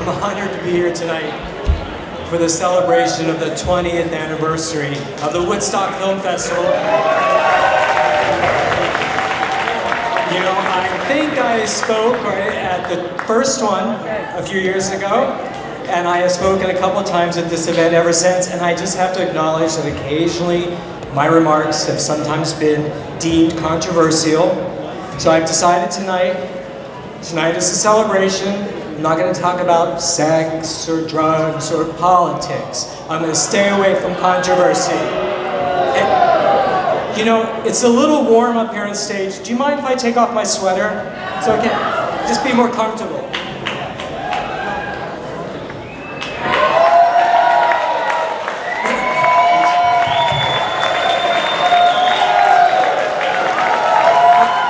I'm honored to be here tonight for the celebration of the 20th anniversary of the Woodstock Film Festival. You know, I think I spoke at the first one a few years ago, and I have spoken a couple times at this event ever since, and I just have to acknowledge that occasionally my remarks have sometimes been deemed controversial. So I've decided tonight is a celebration. I'm not going to talk about sex or drugs or politics. I'm going to stay away from controversy. And, you know, it's a little warm up here on stage. Do you mind if I take off my sweater? So I can just be more comfortable.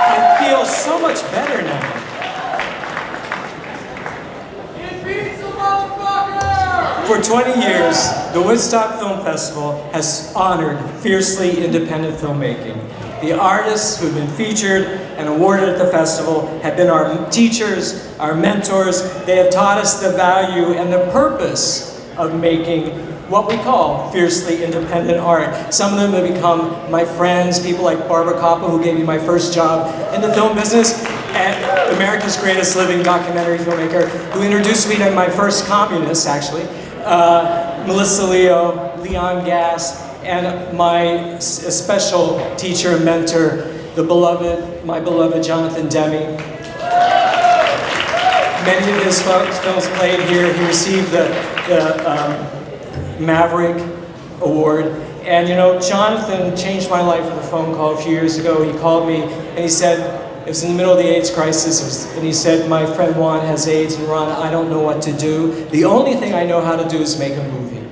I feel so much better now. For 20 years, the Woodstock Film Festival has honored fiercely independent filmmaking. The artists who've been featured and awarded at the festival have been our teachers, our mentors. They have taught us the value and the purpose of making what we call fiercely independent art. Some of them have become my friends, people like Barbara Carpe, who gave me my first job in the film business, and America's greatest living documentary filmmaker, who introduced me to my first communists, actually. Melissa Leo, Leon Gass, and my special teacher and mentor, my beloved Jonathan Demme. Many of his films played here. He received the Maverick Award. And you know, Jonathan changed my life with a phone call a few years ago. He called me and he said, it was in the middle of the AIDS crisis, and he said, my friend Juan has AIDS, and Ron, I don't know what to do. The only thing I know how to do is make a movie.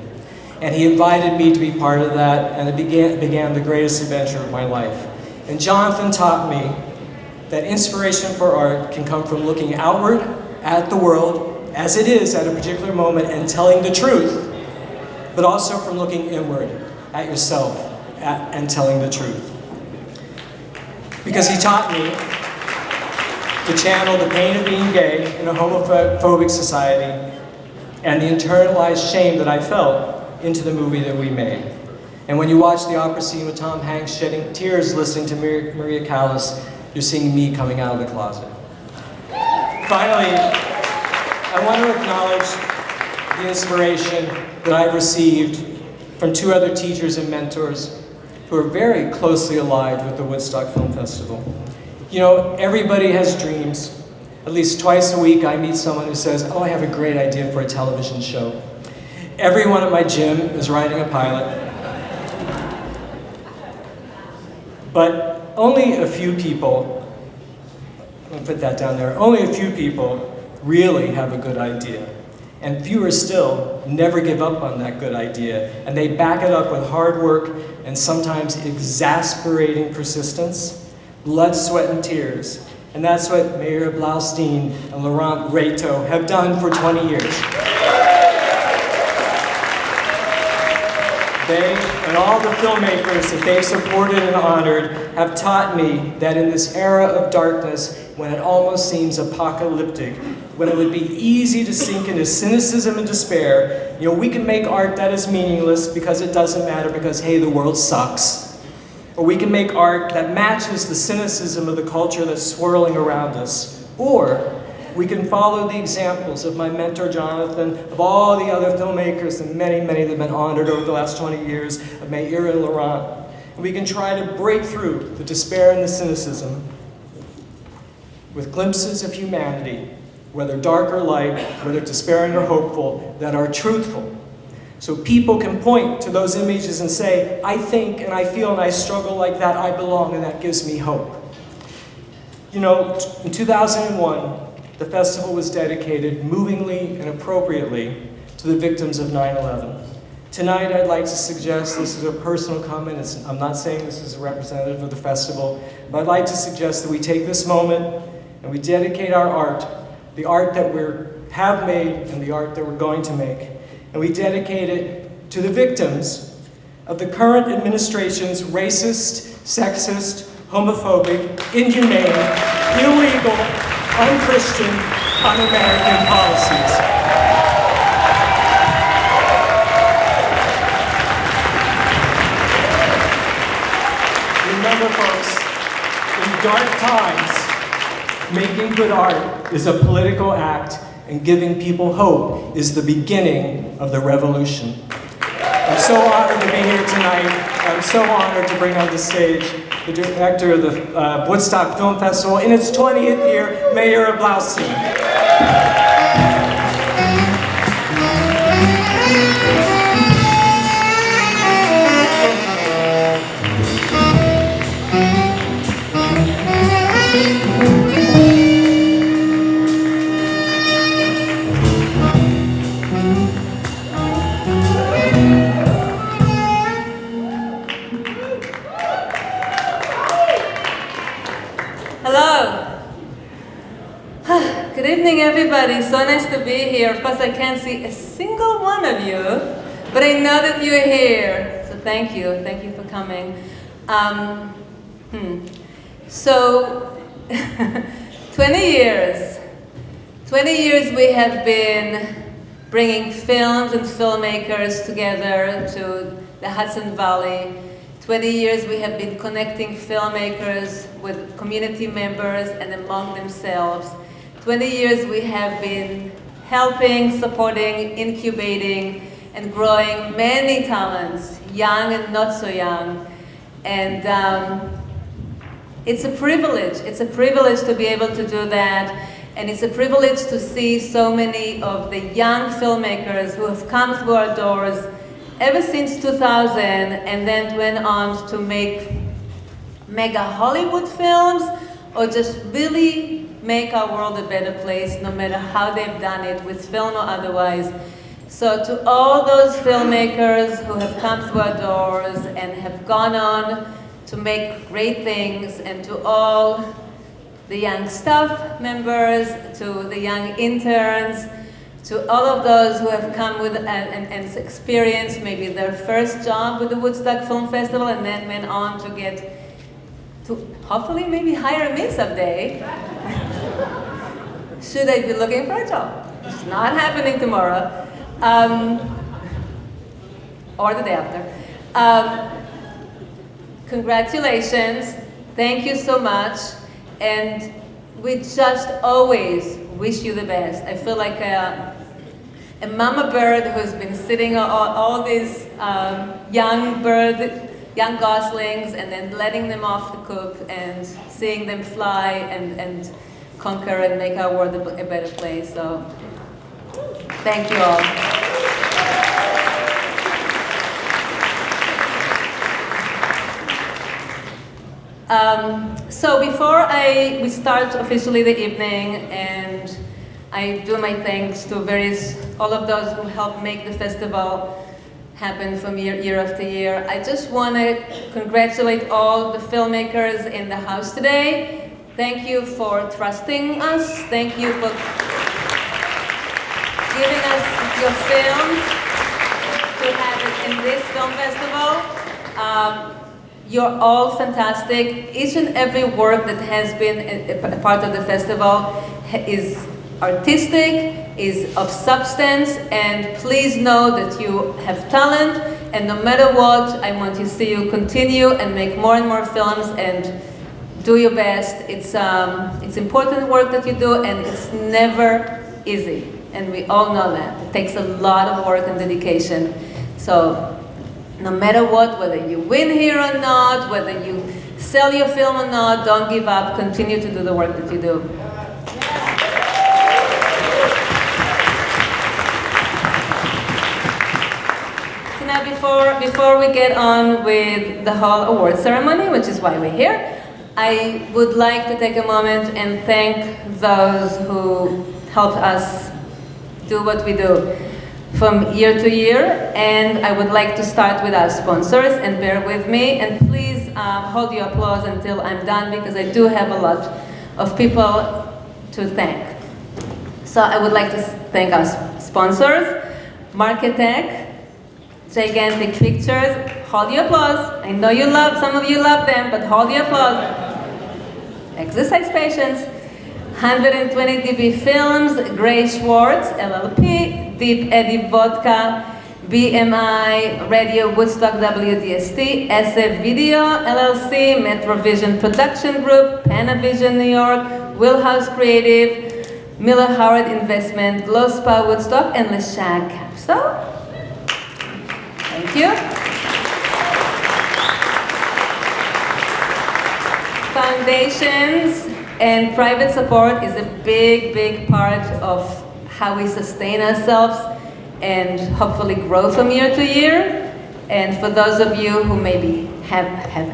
And he invited me to be part of that, and it began the greatest adventure of my life. And Jonathan taught me that inspiration for art can come from looking outward at the world as it is at a particular moment and telling the truth, but also from looking inward at yourself and telling the truth. Because he taught me to channel the pain of being gay in a homophobic society and the internalized shame that I felt into the movie that we made. And when you watch the opera scene with Tom Hanks shedding tears listening to Maria Callas, you're seeing me coming out of the closet. Finally, I want to acknowledge the inspiration that I've received from two other teachers and mentors who are very closely allied with the Woodstock Film Festival. You know, everybody has dreams. At least twice a week I meet someone who says, oh, I have a great idea for a television show. Everyone at my gym is writing a pilot. But only a few people, I'll put that down there, only a few people really have a good idea. And fewer still never give up on that good idea. And they back it up with hard work and sometimes exasperating persistence, blood, sweat, and tears. And that's what Mayor Blaustein and Laurent Reto have done for 20 years. They and all the filmmakers that they've supported and honored have taught me that in this era of darkness, when it almost seems apocalyptic, when it would be easy to sink into cynicism and despair, you know, we can make art that is meaningless because it doesn't matter because, hey, the world sucks. Or we can make art that matches the cynicism of the culture that's swirling around us. Or we can follow the examples of my mentor, Jonathan, of all the other filmmakers, and many, many that have been honored over the last 20 years, of Mayor and Laurent. And we can try to break through the despair and the cynicism with glimpses of humanity, whether dark or light, whether despairing or hopeful, that are truthful. So people can point to those images and say, I think and I feel and I struggle like that, I belong, and that gives me hope. You know, in 2001, the festival was dedicated movingly and appropriately to the victims of 9/11. Tonight, I'd like to suggest, this is a personal comment, I'm not saying this is a representative of the festival, but I'd like to suggest that we take this moment and we dedicate our art, the art that we have made and the art that we're going to make, and we dedicate it to the victims of the current administration's racist, sexist, homophobic, inhumane, illegal, un-Christian, un-American policies. Remember, folks, in dark times, making good art is a political act, and giving people hope is the beginning of the revolution. I'm so honored to be here tonight. I'm so honored to bring on the stage the director of the Woodstock Film Festival in its 20th year, Mayor Blaustein. Good evening, everybody. So nice to be here. Of course, I can't see a single one of you, but I know that you're here. So thank you. Thank you for coming. So, 20 years. 20 years we have been bringing films and filmmakers together to the Hudson Valley. 20 years we have been connecting filmmakers with community members and among themselves. 20 years we have been helping, supporting, incubating, and growing many talents, young and not so young. And it's a privilege. It's a privilege to be able to do that. And it's a privilege to see so many of the young filmmakers who have come through our doors ever since 2000 and then went on to make mega Hollywood films or just really make our world a better place, no matter how they've done it, with film or otherwise. So to all those filmmakers who have come through our doors and have gone on to make great things, and to all the young staff members, to the young interns, to all of those who have come with and experienced maybe their first job with the Woodstock Film Festival and then went on to get to hopefully maybe hire me someday. Should I be looking for a job? It's not happening tomorrow, or the day after. Congratulations, thank you so much, and we just always wish you the best. I feel like a mama bird who's been sitting on all these young goslings and then letting them off the coop and seeing them fly and conquer and make our world a better place. So, thank you all. So before we start officially the evening, and I do my thanks to all of those who helped make the festival happen from year after year, I just want to congratulate all the filmmakers in the house today. Thank you for trusting us. Thank you for giving us your film to have it in this film festival. You're all fantastic. Each and every work that has been a part of the festival is artistic, is of substance, and please know that you have talent, and no matter what, I want to see you continue and make more and more films and do your best. It's important work that you do, and it's never easy, and we all know that. It takes a lot of work and dedication. So no matter what, whether you win here or not, whether you sell your film or not, don't give up. Continue to do the work that you do. So now before we get on with the whole award ceremony, which is why we're here, I would like to take a moment and thank those who helped us do what we do from year to year, and I would like to start with our sponsors, and bear with me, and please hold your applause until I'm done, because I do have a lot of people to thank. So I would like to thank our sponsors, Marketech, Gigantic Pictures. Hold your applause. I know some of you love them, but hold your applause. Exercise patience. 120 dB Films, Gray Schwartz, LLP, Deep Eddy Vodka, BMI Radio Woodstock WDST, SF Video LLC, Metrovision Production Group, Panavision New York, Wheelhouse Creative, Miller Howard Investment, Glow Spa Woodstock, and Le Shag Capsule. Thank you. Foundations and private support is a big, big part of how we sustain ourselves and hopefully grow from year to year. And for those of you who maybe have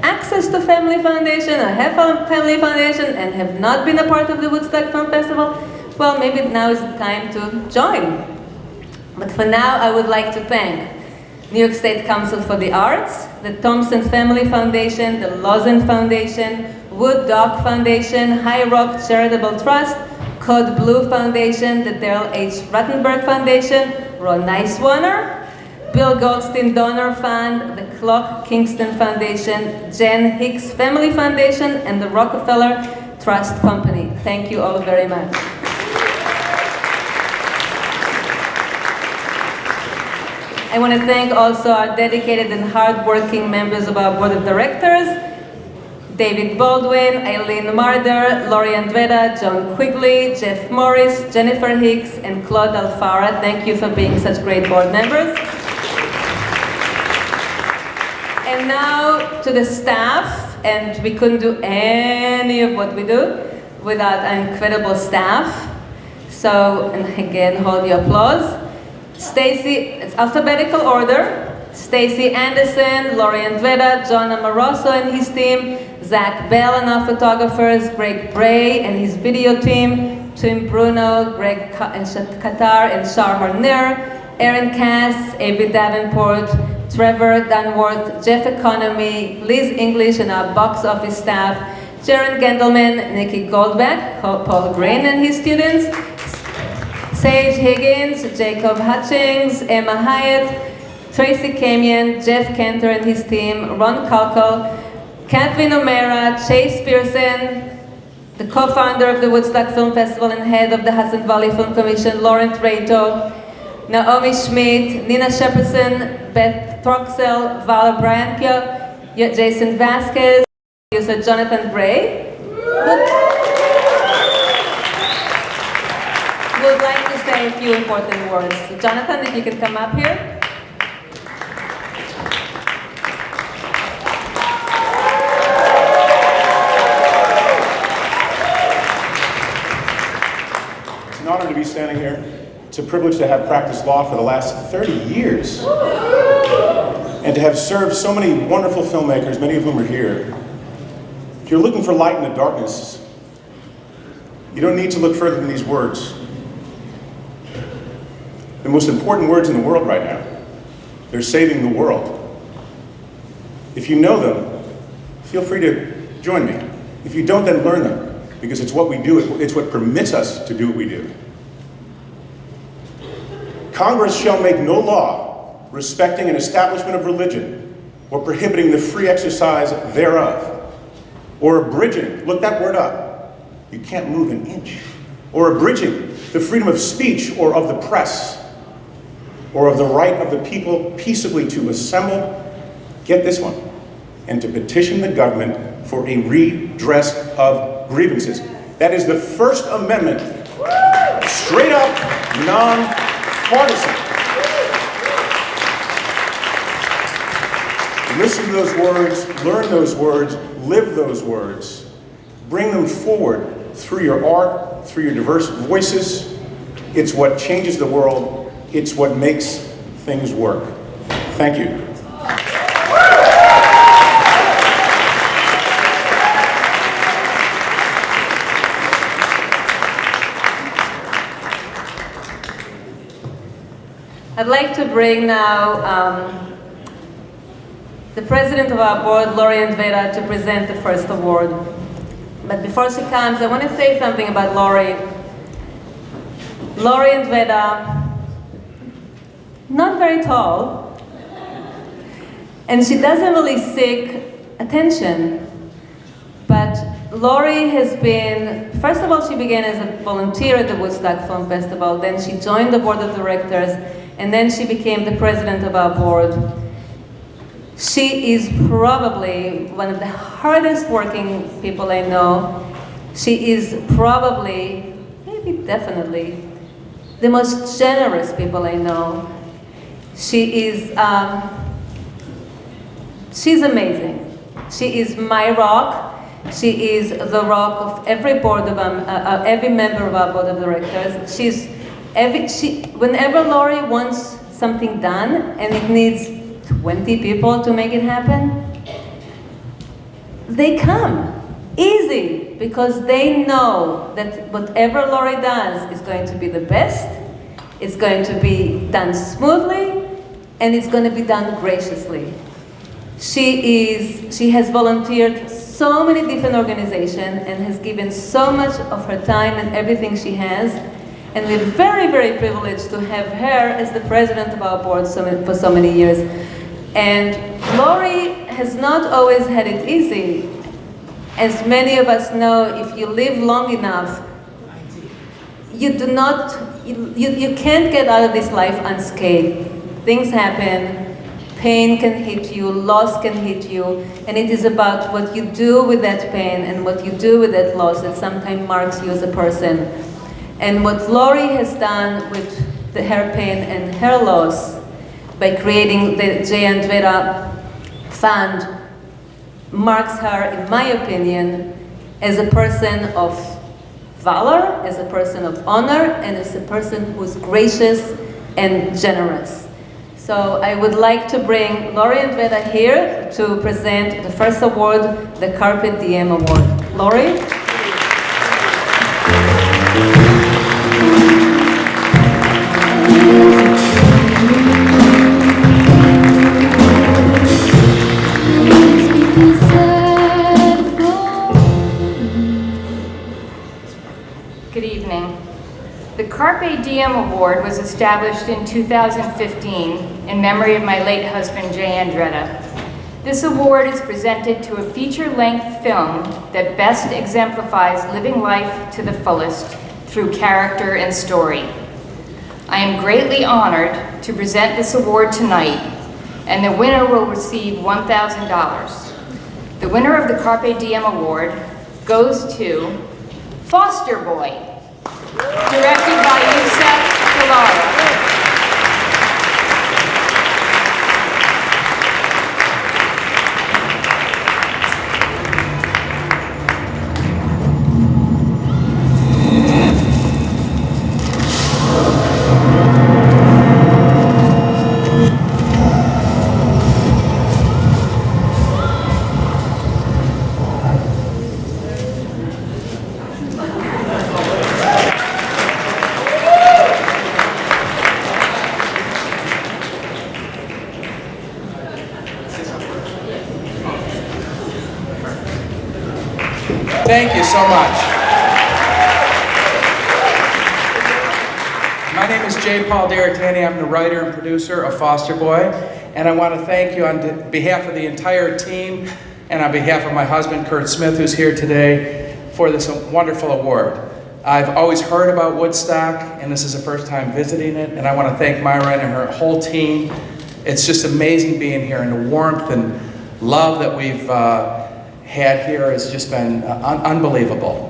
access to Family Foundation or have a Family Foundation and have not been a part of the Woodstock Film Festival, well, maybe now is the time to join. But for now, I would like to thank New York State Council for the Arts, the Thompson Family Foundation, the Lawson Foundation, Wood Dog Foundation, High Rock Charitable Trust, Code Blue Foundation, the Daryl H. Rattenberg Foundation, Ron Nicewaner, Bill Goldstein Donor Fund, the Clock Kingston Foundation, Jen Hicks Family Foundation, and the Rockefeller Trust Company. Thank you all very much. I want to thank also our dedicated and hardworking members of our board of directors, David Baldwin, Eileen Marder, Lori Andretta, John Quigley, Jeff Morris, Jennifer Hicks, and Claude Alfara. Thank you for being such great board members. And now to the staff, and we couldn't do any of what we do without our incredible staff. So, and again, hold your applause. Stacy, it's alphabetical order. Stacy Anderson, Lori Andretta, John Amoroso and his team, Zach Bell and our photographers, Greg Bray and his video team, Tim Bruno, Greg Qatar and Shar Horner, Aaron Cass, Avery Davenport, Trevor Dunworth, Jeff Economy, Liz English and our box office staff, Jaron Gendelman, Nikki Goldbeck, Paul Green and his students, Sage Higgins, Jacob Hutchings, Emma Hyatt, Tracy Kamian, Jeff Cantor and his team, Ron Kalkal, Kathleen O'Mara, Chase Pearson, the co-founder of the Woodstock Film Festival and head of the Hudson Valley Film Commission, Laurent Reito, Naomi Schmidt, Nina Shepperson, Beth Troxel, Vala Branco, Jason Vasquez, producer Jonathan Gray. Would like to say a few important words. So Jonathan, if you could come up here. It's an honor to be standing here. It's a privilege to have practiced law for the last 30 years and to have served so many wonderful filmmakers, many of whom are here. If you're looking for light in the darkness, you don't need to look further than these words. The most important words in the world right now. They're saving the world. If you know them, feel free to join me. If you don't, then learn them, because it's what we do, it's what permits us to do what we do. Congress shall make no law respecting an establishment of religion or prohibiting the free exercise thereof, or abridging, look that word up, you can't move an inch, or abridging the freedom of speech or of the press, or of the right of the people peaceably to assemble, get this one, and to petition the government for a redress of grievances. That is the First Amendment, straight up, non-partisan. Listen to those words, learn those words, live those words, bring them forward through your art, through your diverse voices. It's what changes the world. It's what makes things work. Thank you. I'd like to bring now the president of our board, Lori Andretta, to present the first award. But before she comes, I want to say something about Lori. Lori Andretta, not very tall, and she doesn't really seek attention, but Lori has been, first of all, she began as a volunteer at the Woodstock Film Festival, then she joined the board of directors, and then she became the president of our board. She is probably one of the hardest working people I know. She is probably, maybe definitely, the most generous people I know. She is, she's amazing. She is my rock. She is the rock of every every member of our board of directors. Whenever Lori wants something done and it needs 20 people to make it happen, they come. Easy, because they know that whatever Lori does is going to be the best, it's going to be done smoothly, and it's going to be done graciously. She has volunteered so many different organizations and has given so much of her time and everything she has, and we're very, very privileged to have her as the president of our board for so many years. And Lori has not always had it easy. As many of us know, if you live long enough, you can't get out of this life unscathed. Things happen, pain can hit you, loss can hit you, and it is about what you do with that pain and what you do with that loss that sometimes marks you as a person. And what Lori has done with her pain and her loss by creating the J. Andrea Fund marks her, in my opinion, as a person of valor, as a person of honor, and as a person who's gracious and generous. So I would like to bring Lori Andrea here to present the first award, the Carpe Diem Award. Lori? Good evening. The Carpe Diem Award was established in 2015 in memory of my late husband, Jay Andretta. This award is presented to a feature-length film that best exemplifies living life to the fullest through character and story. I am greatly honored to present this award tonight, and the winner will receive $1,000. The winner of the Carpe Diem Award goes to Foster Boy, directed by Youssef Delgado. Thank you so much. My name is J. Paul D'Aretani. I'm the writer and producer of Foster Boy, and I want to thank you on behalf of the entire team and on behalf of my husband, Kurt Smith, who's here today, for this wonderful award. I've always heard about Woodstock, and this is the first time visiting it, and I want to thank Myra and her whole team. It's just amazing being here, and the warmth and love that we've had here has just been unbelievable.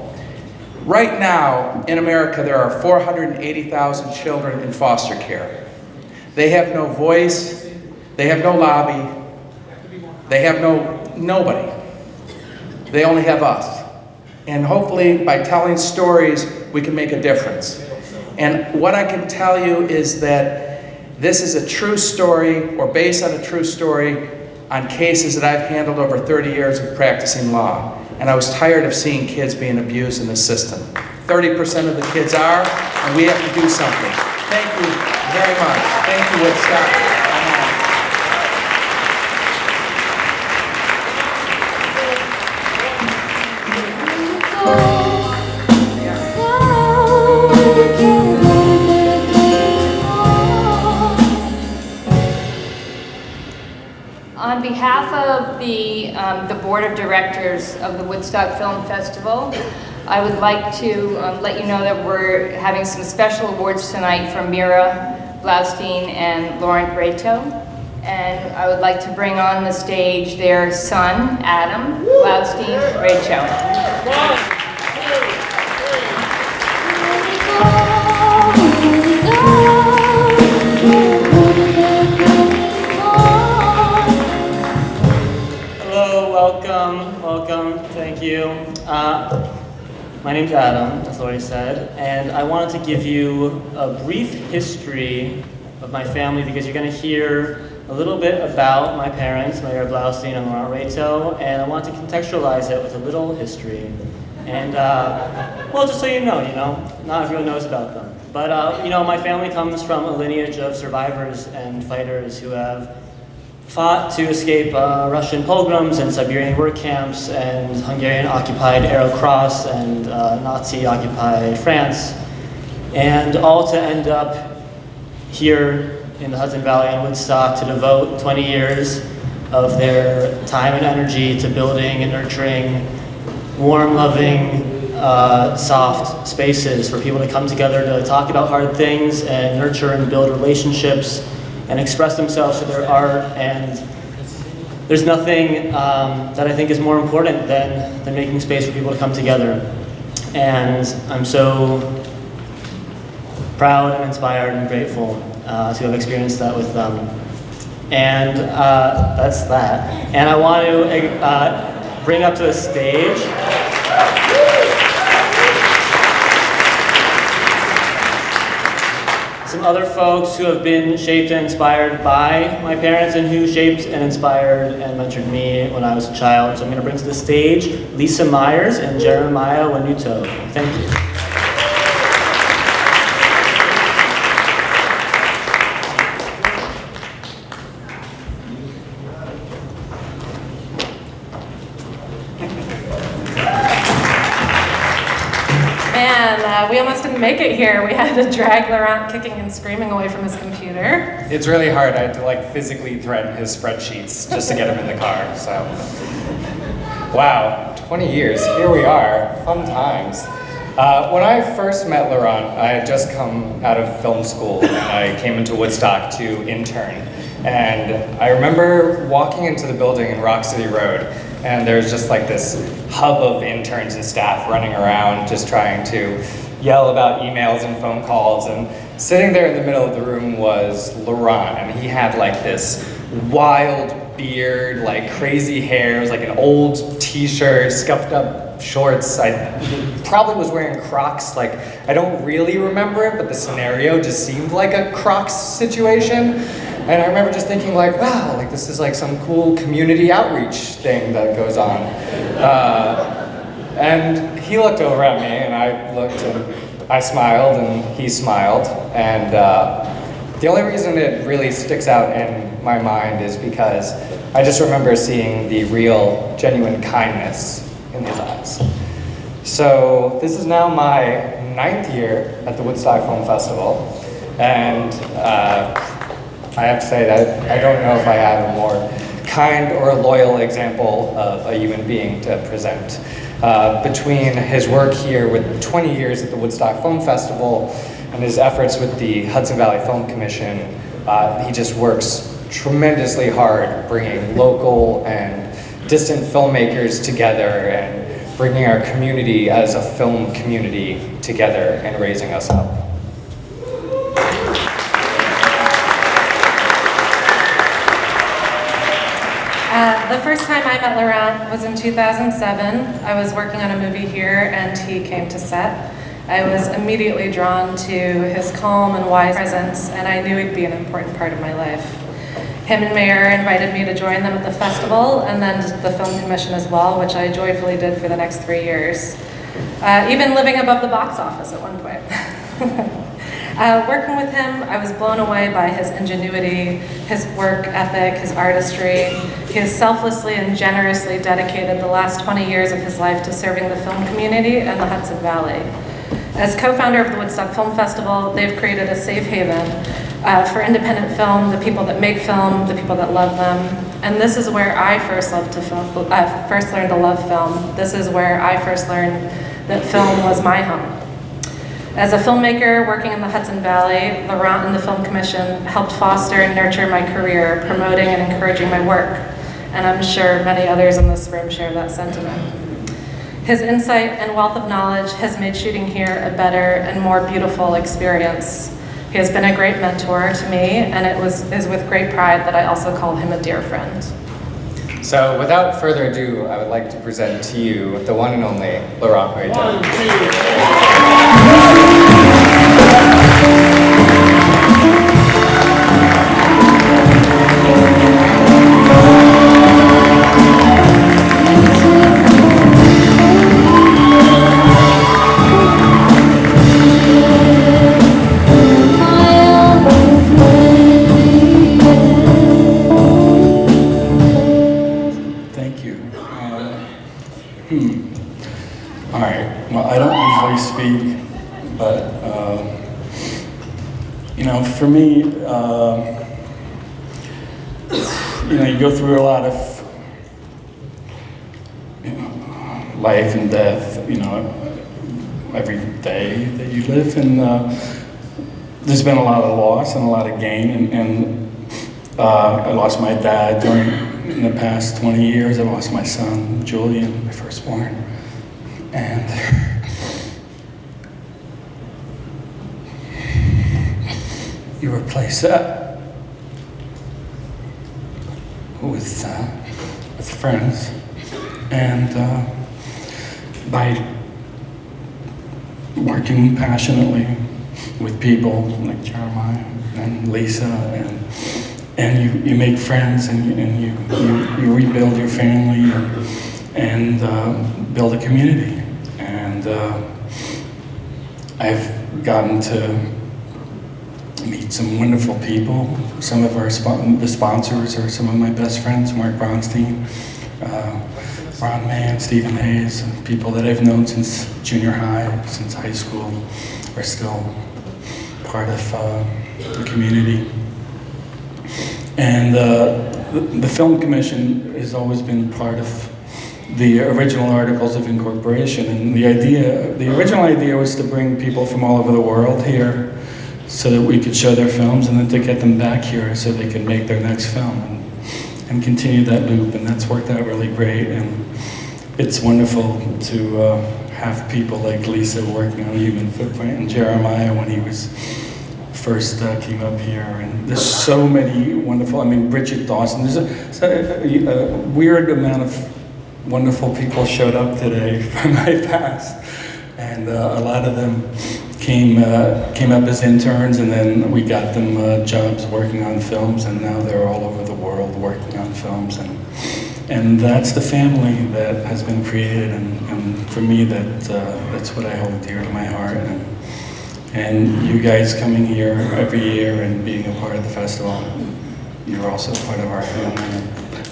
Right now, in America, there are 480,000 children in foster care. They have no voice, they have no lobby, they have nobody. They only have us. And hopefully, by telling stories, we can make a difference. And what I can tell you is that this is a true story, or based on a true story, on cases that I've handled over 30 years of practicing law. And I was tired of seeing kids being abused in the system. 30% of the kids are, and we have to do something. Thank you very much. Thank you, Woodstock. On behalf of the Board of Directors of the Woodstock Film Festival, I would like to let you know that we're having some special awards tonight for Mira, Blaustein and Laurent Reto. And I would like to bring on the stage their son, Adam Blaustein Reto. Hello, welcome, thank you. My name's Adam, as Lori said, and I wanted to give you a brief history of my family because you're going to hear a little bit about my parents, Maverick Blaustein and Laurent Reto, and I want to contextualize it with a little history. And, well, just so you know, not everyone knows about them. But, my family comes from a lineage of survivors and fighters who have fought to escape Russian pogroms and Siberian work camps and Hungarian-occupied Arrow Cross and Nazi-occupied France, and all to end up here in the Hudson Valley in Woodstock to devote 20 years of their time and energy to building and nurturing warm, loving, soft spaces for people to come together to talk about hard things and nurture and build relationships and express themselves through their art. And there's nothing that I think is more important than making space for people to come together. And I'm so proud and inspired and grateful to have experienced that with them. And that's that. And I want to bring up to the stage some other folks who have been shaped and inspired by my parents and who shaped and inspired and mentored me when I was a child. So I'm going to bring to the stage Lisa Myers and Jeremiah Wanuto. Thank you. We almost didn't make it here. We had to drag Laurent kicking and screaming away from his computer. It's really hard. I had to physically threaten his spreadsheets just to get him in the car, so. Wow, 20 years, here we are, fun times. When I first met Laurent, I had just come out of film school and I came into Woodstock to intern. And I remember walking into the building in Rock City Road, and there's just this hub of interns and staff running around just trying to yell about emails and phone calls, and sitting there in the middle of the room was Laurent, and he had this wild beard, crazy hair. It was an old t-shirt, scuffed up shorts. I probably was wearing Crocs. I don't really remember it, but the scenario just seemed like a Crocs situation. And I remember just thinking wow, this is some cool community outreach thing that goes on. And he looked over at me, and I looked, and I smiled, and he smiled. And the only reason it really sticks out in my mind is because I just remember seeing the real, genuine kindness in his eyes. So this is now my 9th year at the Woodstock Film Festival, and I have to say that I don't know if I have a more kind or loyal example of a human being to present. Between his work here with 20 years at the Woodstock Film Festival and his efforts with the Hudson Valley Film Commission, he just works tremendously hard bringing local and distant filmmakers together and bringing our community as a film community together and raising us up. The first time I met Laurent was in 2007. I was working on a movie here and he came to set. I was immediately drawn to his calm and wise presence, and I knew he'd be an important part of my life. Him and Mayor invited me to join them at the festival and then the Film Commission as well, which I joyfully did for the next 3 years. Even living above the box office at one point. Working with him, I was blown away by his ingenuity, his work ethic, his artistry. He has selflessly and generously dedicated the last 20 years of his life to serving the film community and the Hudson Valley. As co-founder of the Woodstock Film Festival, they've created a safe haven for independent film, the people that make film, the people that love them. And this is where I first learned to love film. This is where I first learned that film was my home. As a filmmaker working in the Hudson Valley, Laurent and the Film Commission helped foster and nurture my career, promoting and encouraging my work. And I'm sure many others in this room share that sentiment. His insight and wealth of knowledge has made shooting here a better and more beautiful experience. He has been a great mentor to me, and is with great pride that I also call him a dear friend. So without further ado, I would like to present to you the one and only Laurent Rayton. All right, well, I don't usually speak, but, you know, for me, you know, you go through a lot of, you know, life and death, you know, every day that you live, and there's been a lot of loss and a lot of gain, and I lost my dad in the past 20 years. I lost my son, Julian, my firstborn. And you replace that with friends. And by working passionately with people like Jeremiah and Lisa, and you make friends, and you rebuild your family and build a community. And I've gotten to meet some wonderful people. Some of the sponsors are some of my best friends: Mark Bronstein, Ron Mann, Stephen Hayes, people that I've known since junior high, since high school, are still part of the community. And the Film Commission has always been part of the original Articles of Incorporation, and the original idea was to bring people from all over the world here so that we could show their films, and then to get them back here so they could make their next film and continue that loop, and that's worked out really great. And it's wonderful to have people like Lisa working on Human Footprint, and Jeremiah when he was first came up here, and there's so many wonderful, I mean, Bridget Dawson, there's a weird amount of wonderful people showed up today from my past, and a lot of them came up as interns, and then we got them jobs working on films, and now they're all over the world working on films, and that's the family that has been created, and for me that's what I hold dear to my heart, and you guys coming here every year and being a part of the festival, you're also part of our family.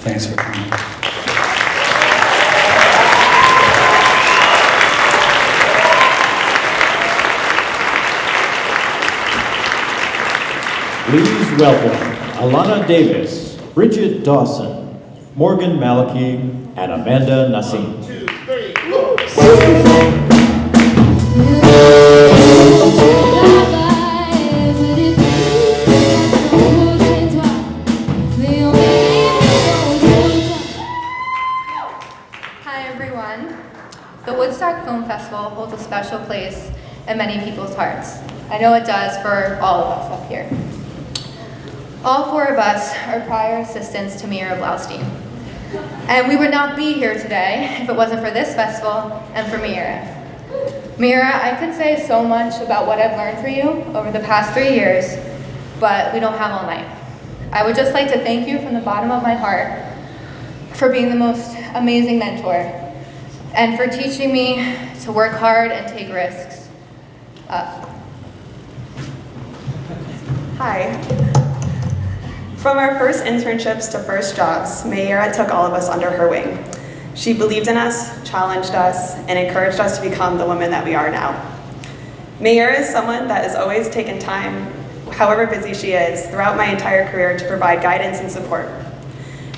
Thanks for coming. Please welcome Alana Davis, Bridget Dawson, Morgan Maliki, and Amanda Nassim. 1, 2, 3, go! Hi everyone. The Woodstock Film Festival holds a special place in many people's hearts. I know it does for all of us up here. All 4 of us are prior assistants to Mira Blaustein. And we would not be here today if it wasn't for this festival and for Mira. Mira, I could say so much about what I've learned for you over the past 3 years, but we don't have all night. I would just like to thank you from the bottom of my heart for being the most amazing mentor and for teaching me to work hard and take risks. Hi. From our first internships to first jobs, Mayra took all of us under her wing. She believed in us, challenged us, and encouraged us to become the women that we are now. Mayra is someone that has always taken time, however busy she is, throughout my entire career to provide guidance and support.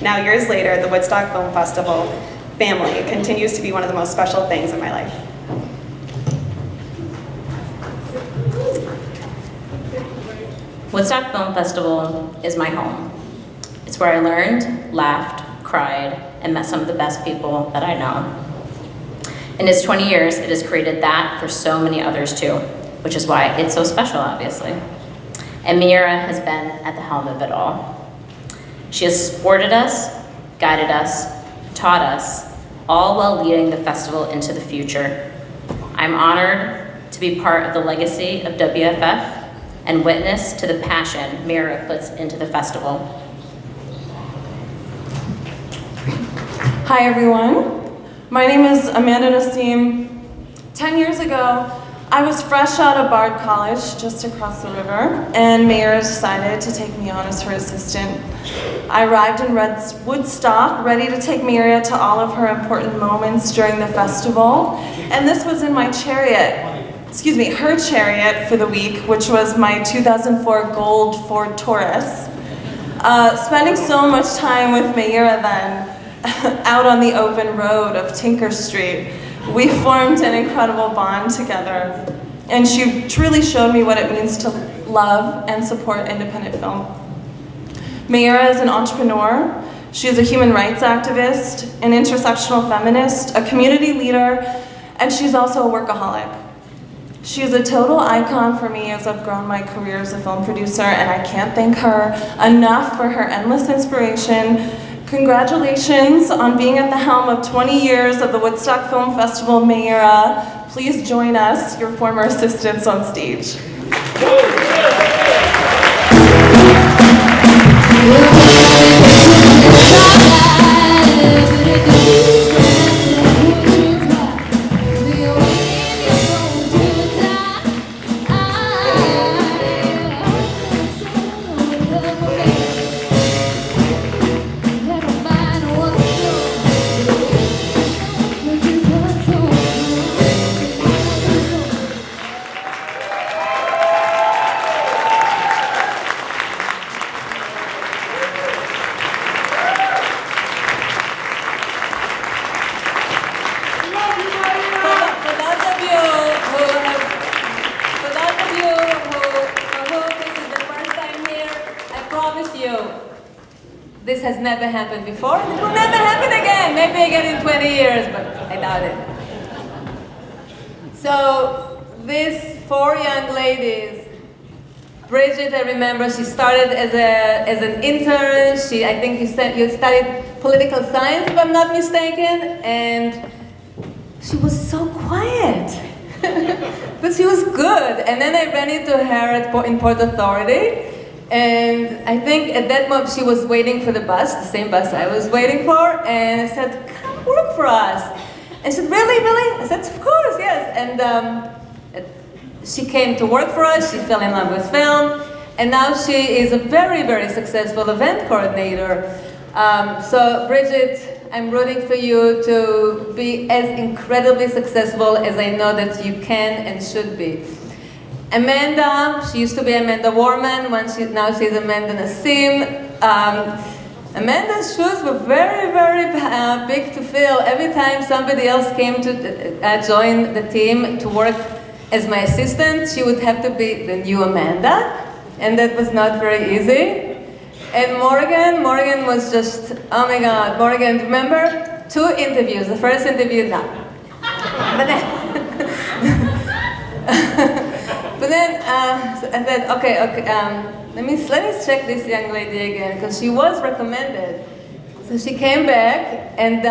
Now, years later, the Woodstock Film Festival family continues to be one of the most special things in my life. Woodstock Film Festival is my home. It's where I learned, laughed, cried, and met some of the best people that I know. In its 20 years, it has created that for so many others too, which is why it's so special, obviously. And Mira has been at the helm of it all. She has supported us, guided us, taught us, all while leading the festival into the future. I'm honored to be part of the legacy of WFF and witness to the passion Mira puts into the festival. Hi everyone, my name is Amanda Nassim. 10 years ago, I was fresh out of Bard College, just across the river, and Mira decided to take me on as her assistant. I arrived in Woodstock, ready to take Mira to all of her important moments during the festival, and this was in my her chariot for the week, which was my 2004 gold Ford Taurus. Spending so much time with Mira then, out on the open road of Tinker Street, we formed an incredible bond together, and she truly showed me what it means to love and support independent film. Mira is an entrepreneur. She is a human rights activist, an intersectional feminist, a community leader, and she's also a workaholic. She is a total icon for me as I've grown my career as a film producer, and I can't thank her enough for her endless inspiration. Congratulations on being at the helm of 20 years of the Woodstock Film Festival, Mira. Please join us, your former assistants, on stage. This has never happened before, and it will never happen again. Maybe again in 20 years, but I doubt it. So, these four young ladies, Bridget, I remember, she started as an intern. I think you studied political science, if I'm not mistaken, and she was so quiet. But she was good. And then I ran into her in Port Authority. And I think at that moment she was waiting for the bus, the same bus I was waiting for, and I said, come work for us. And she said, really, really? I said, of course, yes. And she came to work for us, she fell in love with film, and now she is a very, very successful event coordinator. So Bridget, I'm rooting for you to be as incredibly successful as I know that you can and should be. Amanda, she used to be Amanda Warman, now she's Amanda Nassim. Amanda's shoes were very, very big to fill. Every time somebody else came to join the team to work as my assistant, she would have to be the new Amanda, and that was not very easy. And Morgan was just, oh my God, Morgan, remember? 2 interviews, the first interview, no. But then, I said, okay, let me check this young lady again, because she was recommended. So she came back, and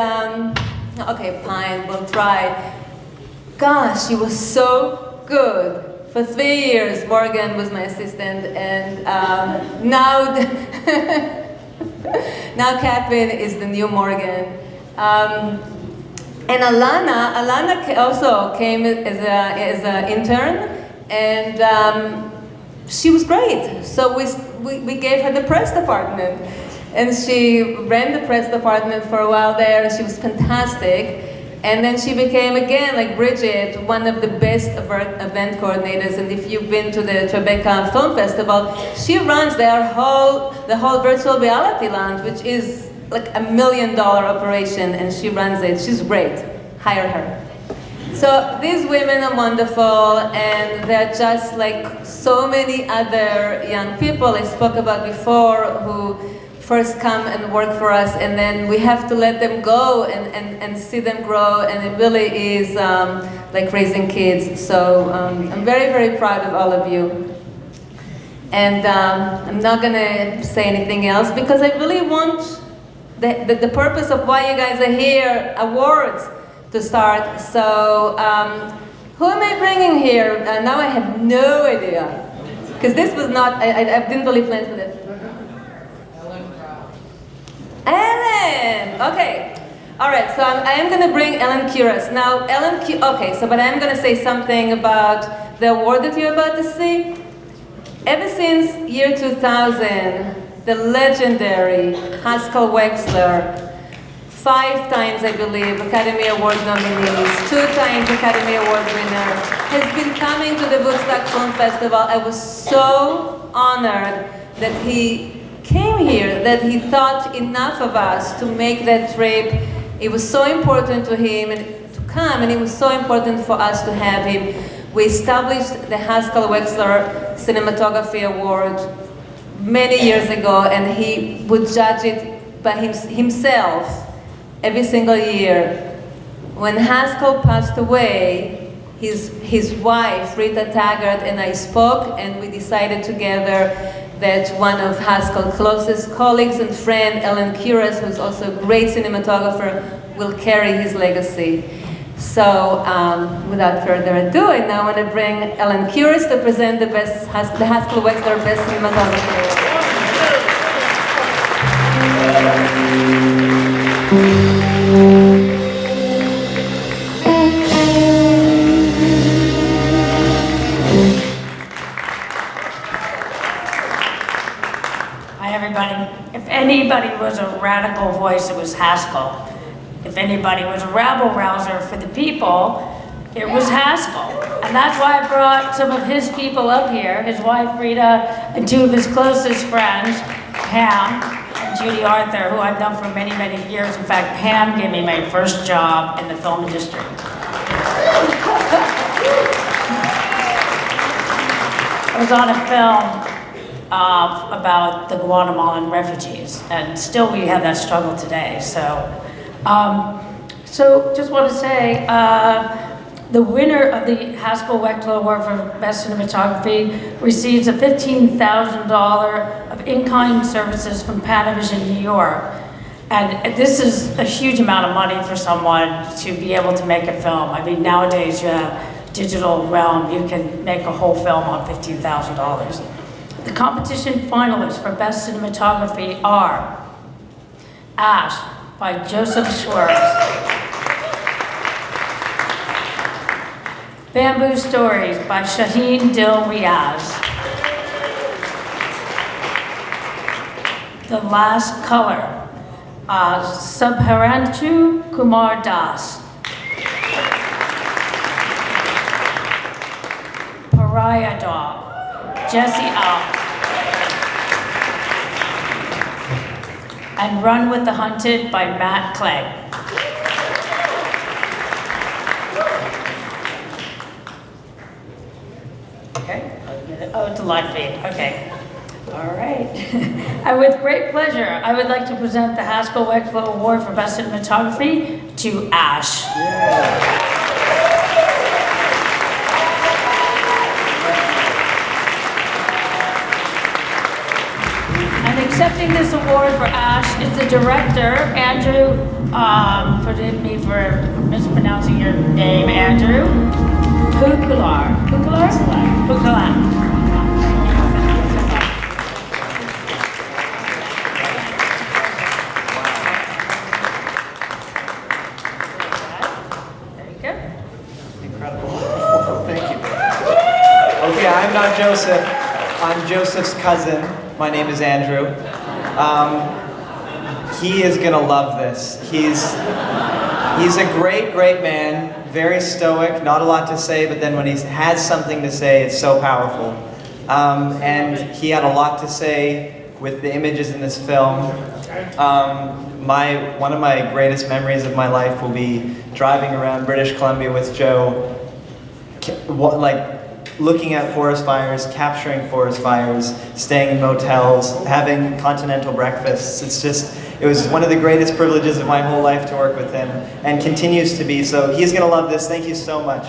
okay, fine, we'll try. Gosh, she was so good. For 3 years, Morgan was my assistant, and now Carpe is the new Morgan. And Alana also came as an intern. And she was great. So we gave her the press department. And she ran the press department for a while there, and she was fantastic. And then she became, again, like Bridget, one of the best event coordinators. And if you've been to the Tribeca Film Festival, she runs the whole virtual reality lounge, which is like $1 million operation, and she runs it. She's great. Hire her. So these women are wonderful, and they're just like so many other young people I spoke about before who first come and work for us, and then we have to let them go and see them grow, and it really is like raising kids. So I'm very, very proud of all of you. And I'm not gonna say anything else because I really want the purpose of why you guys are here, awards, to start. So who am I bringing here? Now I have no idea. Because this was not, I didn't really plan for this. Ellen! Okay. All right, so I am going to bring Ellen Kuras. Now, okay, so but I am going to say something about the award that you're about to see. Ever since year 2000, the legendary Haskell Wexler, 5 times, I believe, Academy Award nominees, 2 times Academy Award winner, has been coming to the Woodstock Film Festival. I was so honored that he came here, that he thought enough of us to make that trip. It was so important to him and to come, and it was so important for us to have him. We established the Haskell Wexler Cinematography Award many years ago, and he would judge it by himself every single year. When Haskell passed away, his wife, Rita Taggart, and I spoke, and we decided together that one of Haskell's closest colleagues and friend, Ellen Kuras, who's also a great cinematographer, will carry his legacy. So, without further ado, I now want to bring Ellen Kuras to present the Haskell Wexler Best Cinematographer. Hi, everybody. If anybody was a radical voice, it was Haskell. If anybody was a rabble-rouser for the people, it was Haskell. And that's why I brought some of his people up here, his wife Rita, and 2 of his closest friends, Pam and Judy Arthur, who I've known for many, many years. In fact, Pam gave me my first job in the film industry. I was on a film about the Guatemalan refugees, and still we have that struggle today. So just want to say, the winner of the Haskell Wexler Award for Best Cinematography receives a $15,000 of in-kind services from Panavision New York. And this is a huge amount of money for someone to be able to make a film. I mean, nowadays you have digital realm, you can make a whole film on $15,000. The competition finalists for Best Cinematography are Ash by Joseph Schwartz, Bamboo Stories by Shaheen Dil Riaz, The Last Color, Subharanchu Kumar Das, Pariah Dog, Jesse Al, and Run with the Hunted by Matt Clegg. Okay, oh, it's a live feed, okay. All right. And with great pleasure, I would like to present the Haskell Wexler Award for Best Cinematography to Ash. Yeah. Accepting this award for Ash is the director, Andrew, forgive me for mispronouncing your name, Andrew, Hukular. There you go. Incredible. Thank you. Okay, I'm not Joseph. I'm Joseph's cousin. My name is Andrew. He is gonna love this. He's a great, great man, very stoic, not a lot to say, but then when he has something to say, it's so powerful. And he had a lot to say with the images in this film. One of my greatest memories of my life will be driving around British Columbia with Joe, looking at forest fires, capturing forest fires, staying in motels, having continental breakfasts. It was one of the greatest privileges of my whole life to work with him, and continues to be. So he's gonna love this. Thank you so much.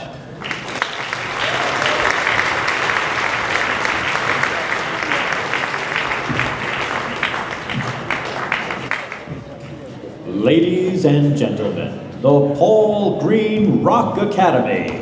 Ladies and gentlemen, the Paul Green Rock Academy.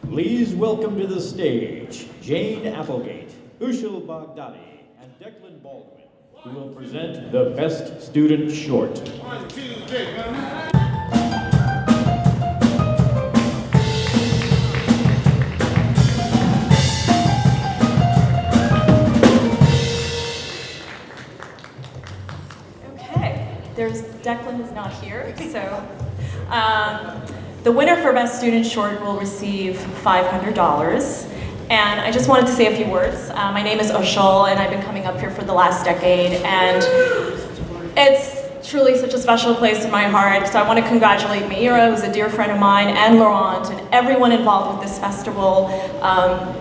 Please welcome to the stage Jane Applegate, Ushul Baghdadi, and Declan Baldwin, who will present the Best Student Short. 1, 2, 3. Declan is not here, so the winner for Best Student Short will receive $500. And I just wanted to say a few words. My name is Ushul, and I've been coming up here for the last decade, and it's truly such a special place in my heart. So I want to congratulate Mayra, who's a dear friend of mine, and Laurent, and everyone involved with this festival,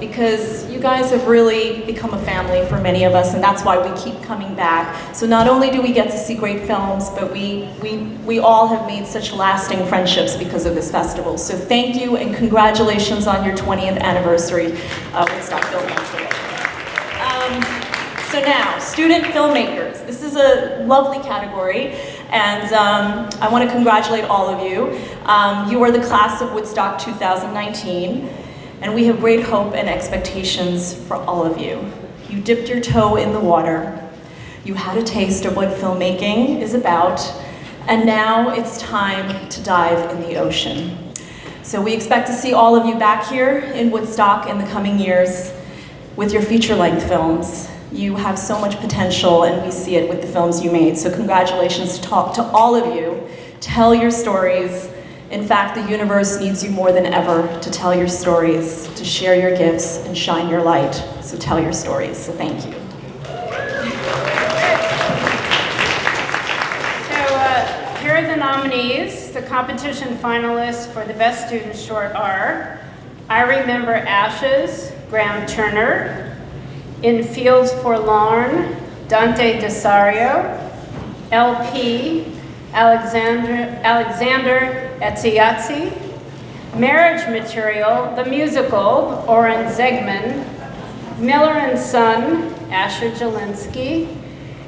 because you guys have really become a family for many of us, and that's why we keep coming back. So not only do we get to see great films, but we all have made such lasting friendships because of this festival. So thank you, and congratulations on your 20th anniversary Woodstock Film Festival. So now, student filmmakers. This is a lovely category, and I want to congratulate all of you. You are the class of Woodstock 2019, and we have great hope and expectations for all of you. You dipped your toe in the water. You had a taste of what filmmaking is about, and now it's time to dive in the ocean. So we expect to see all of you back here in Woodstock in the coming years with your feature-length films. You have so much potential, and we see it with the films you made. So congratulations to all of you. Tell your stories. In fact, the universe needs you more than ever to tell your stories, to share your gifts, and shine your light. So tell your stories. So thank you. Here are the nominees. The competition finalists for the Best Student Short are I Remember Ashes, Graham Turner, In Fields Forlorn, Dante Desario, LP, Alexander Etziatzi, Marriage Material, the musical, Oren Zegman, Miller and Son, Asher Jelinski,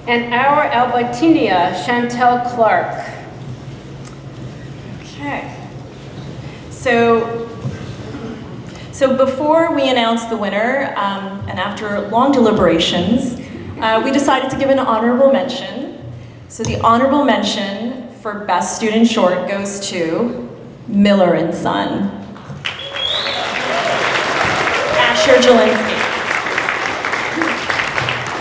and Our Albertinia, Chantel Clark. Okay. So before we announce the winner, and after long deliberations, we decided to give an honorable mention. So the honorable mention for Best Student Short goes to Miller and Son. Asher Jelinski.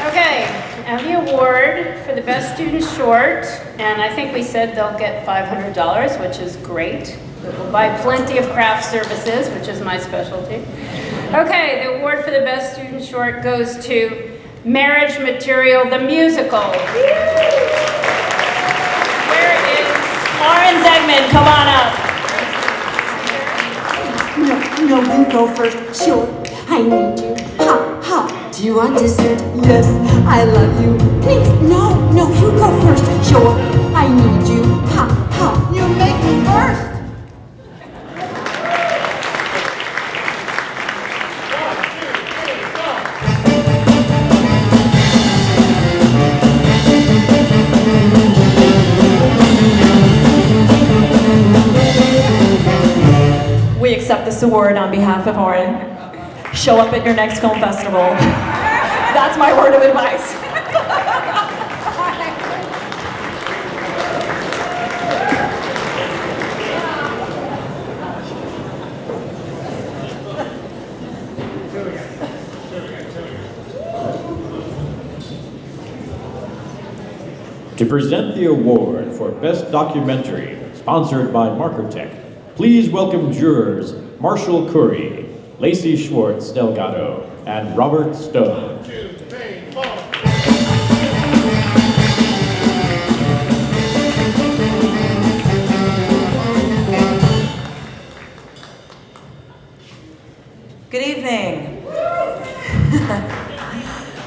Okay, and the award for the Best Student Short, and I think we said they'll get $500, which is great. We'll buy plenty of craft services, which is my specialty. Okay, the award for the Best Student Short goes to Marriage Material, the musical. Where is Oren Zegman? Come on up. No, you go first. Sure, I need you. Ha, ha. Do you want dessert? Yes, I love you. Please, no, you go first. Sure, I need you. Ha, ha. You make me first. We accept this award on behalf of Oren. Show up at your next film festival. That's my word of advice. To present the award for Best Documentary, sponsored by MarkerTech, please welcome jurors Marshall Curry, Lacey Schwartz Delgado, and Robert Stone. Good evening.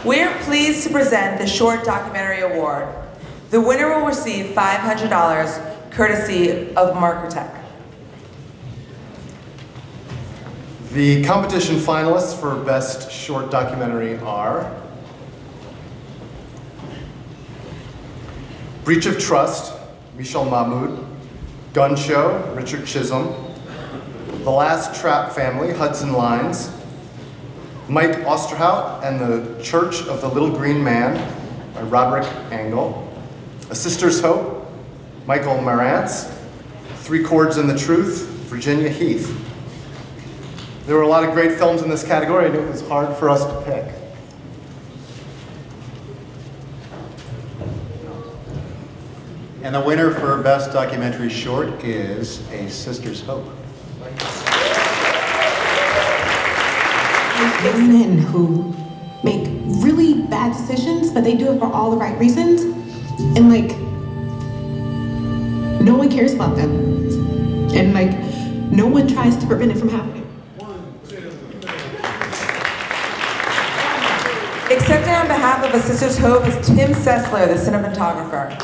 We're pleased to present the Short Documentary Award. The winner will receive $500 courtesy of MarkerTech. The competition finalists for Best Short Documentary are Breach of Trust, Michel Mahmoud, Gun Show, Richard Chisholm, The Last Trap Family, Hudson Lines, Mike Osterhout and the Church of the Little Green Man by Roderick Angle, A Sister's Hope, Michael Marantz, Three Chords and the Truth, Virginia Heath. There were a lot of great films in this category, and it was hard for us to pick. And the winner for Best Documentary Short is A Sister's Hope. There's men who make really bad decisions, but they do it for all the right reasons. And no one cares about them. And like, no one tries to prevent it from happening. Accepting on behalf of A Sister's Hope is Tim Sessler, the cinematographer.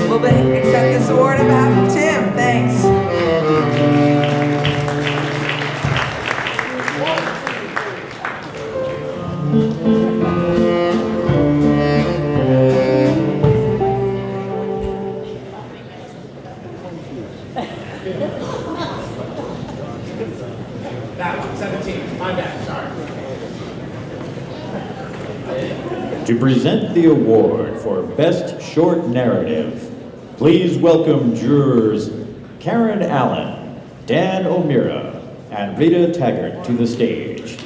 We'll accept this award on behalf of Tim. Thanks. To present the award for Best Short Narrative, please welcome jurors Karen Allen, Dan O'Meara, and Rita Taggart to the stage.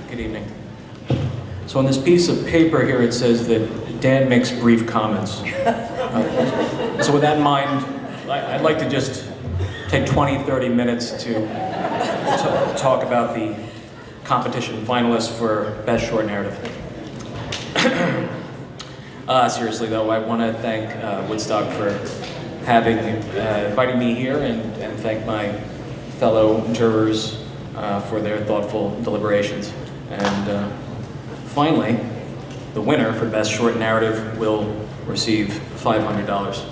Good evening. So on this piece of paper here, it says that Dan makes brief comments. So with that in mind, I'd like to just take 20, 30 minutes to talk about the competition finalists for Best Short Narrative. Seriously though, I want to thank Woodstock for having inviting me here and thank my fellow jurors for their thoughtful deliberations. And finally, the winner for Best Short Narrative will receive $500.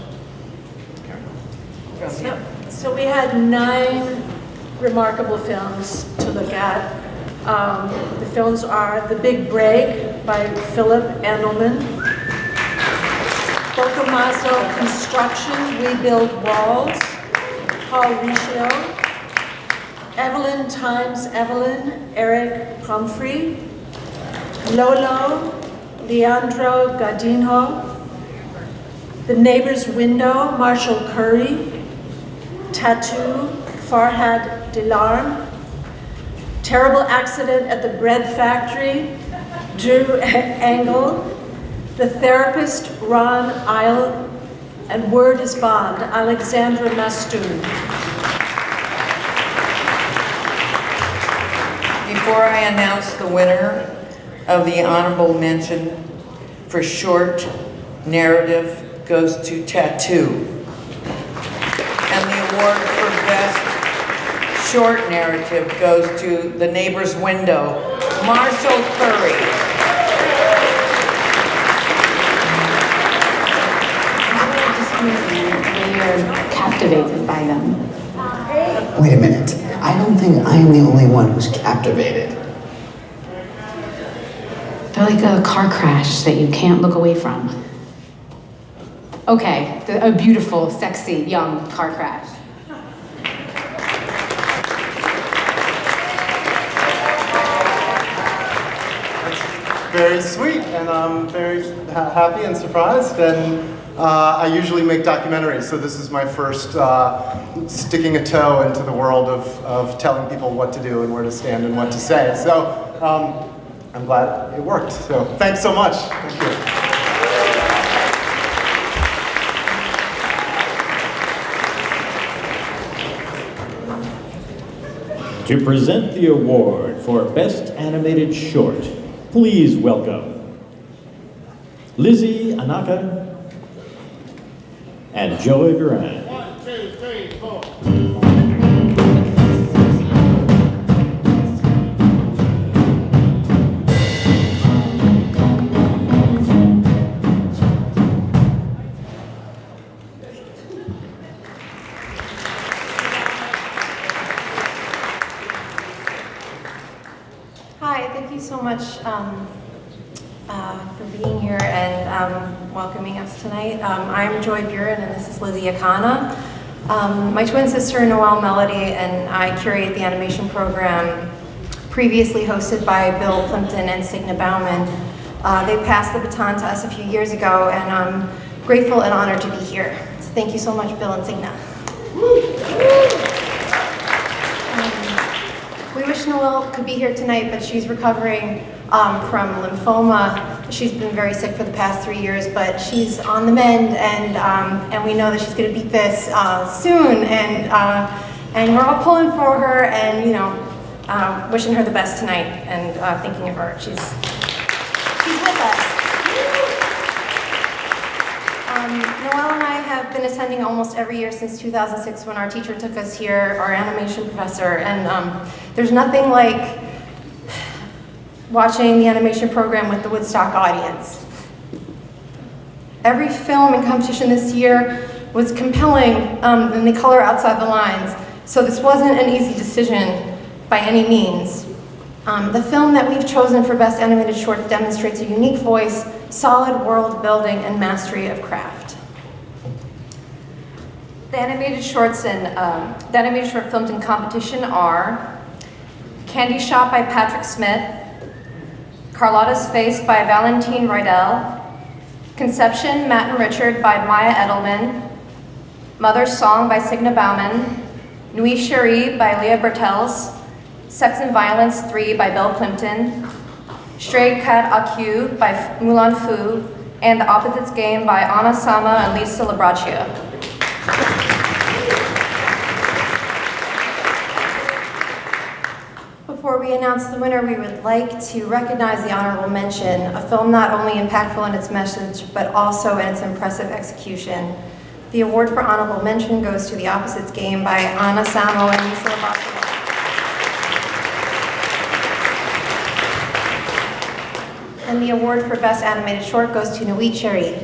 So we had 9 remarkable films to look at. The films are The Big Break by Philip Endelman, Boccamaso Construction, We Build Walls, Paul Riccio, Evelyn Times Evelyn, Eric Humphrey, Lolo, Leandro Gadinho, The Neighbor's Window, Marshall Curry, Tattoo, Farhad Dilarm, Terrible Accident at the Bread Factory, Drew Engel, The Therapist, Ron Isle, and Word is Bond, Alexandra Mastoun. Before I announce the winner of the honorable mention for short narrative goes to Tattoo. And the award for Best Short Narrative goes to The Neighbor's Window, Marshall Curry. They are captivated by them. Wait a minute. I don't think I'm the only one who's captivated. They're like a car crash that you can't look away from. Okay, a beautiful, sexy, young car crash. Very sweet, and I'm very happy and surprised, and I usually make documentaries, so this is my first sticking a toe into the world of telling people what to do and where to stand and what to say. So I'm glad it worked, so thanks so much. Thank you. To present the award for Best Animated Short, please welcome Lizzie Anaka and Joey Duran. 1, 2, 3, 4. Hi, thank you so much for being here and welcoming us tonight. I'm Joy Buren and this is Lizzie Akana. My twin sister Noelle Melody and I curate the animation program previously hosted by Bill Plimpton and Signa Bauman. They passed the baton to us a few years ago and I'm grateful and honored to be here. So Thank you so much, Bill and Signa. We wish Noelle could be here tonight, but she's recovering from lymphoma. She's been very sick for the past 3 years, but she's on the mend, and we know that she's going to beat this soon. And we're all pulling for her, and wishing her the best tonight, and thinking of her. She's with us. Noelle and I have been attending almost every year since 2006 when our teacher took us here, our animation professor, and there's nothing like watching the animation program with the Woodstock audience. Every film and competition this year was compelling, and the color outside the lines, so this wasn't an easy decision by any means. The film that we've chosen for Best Animated Short demonstrates a unique voice, solid world building, and mastery of craft. The animated short films in competition are Candy Shop by Patrick Smith, Carlotta's Face by Valentine Rydell, Conception, Matt and Richard by Maya Edelman, Mother's Song by Signa Bauman, Nuit Cherie by Leah Bertels, Sex and Violence 3 by Bill Plimpton, Stray Cat Aku by Mulan Fu, and The Opposites Game by Anna Sama and Lisa Labraccia. Before we announce the winner, we would like to recognize the honorable mention, a film not only impactful in its message, but also in its impressive execution. The award for honorable mention goes to The Opposites Game by Anna Samo and Lisa Labraccia. And the award for Best Animated Short goes to Nuit Cherie.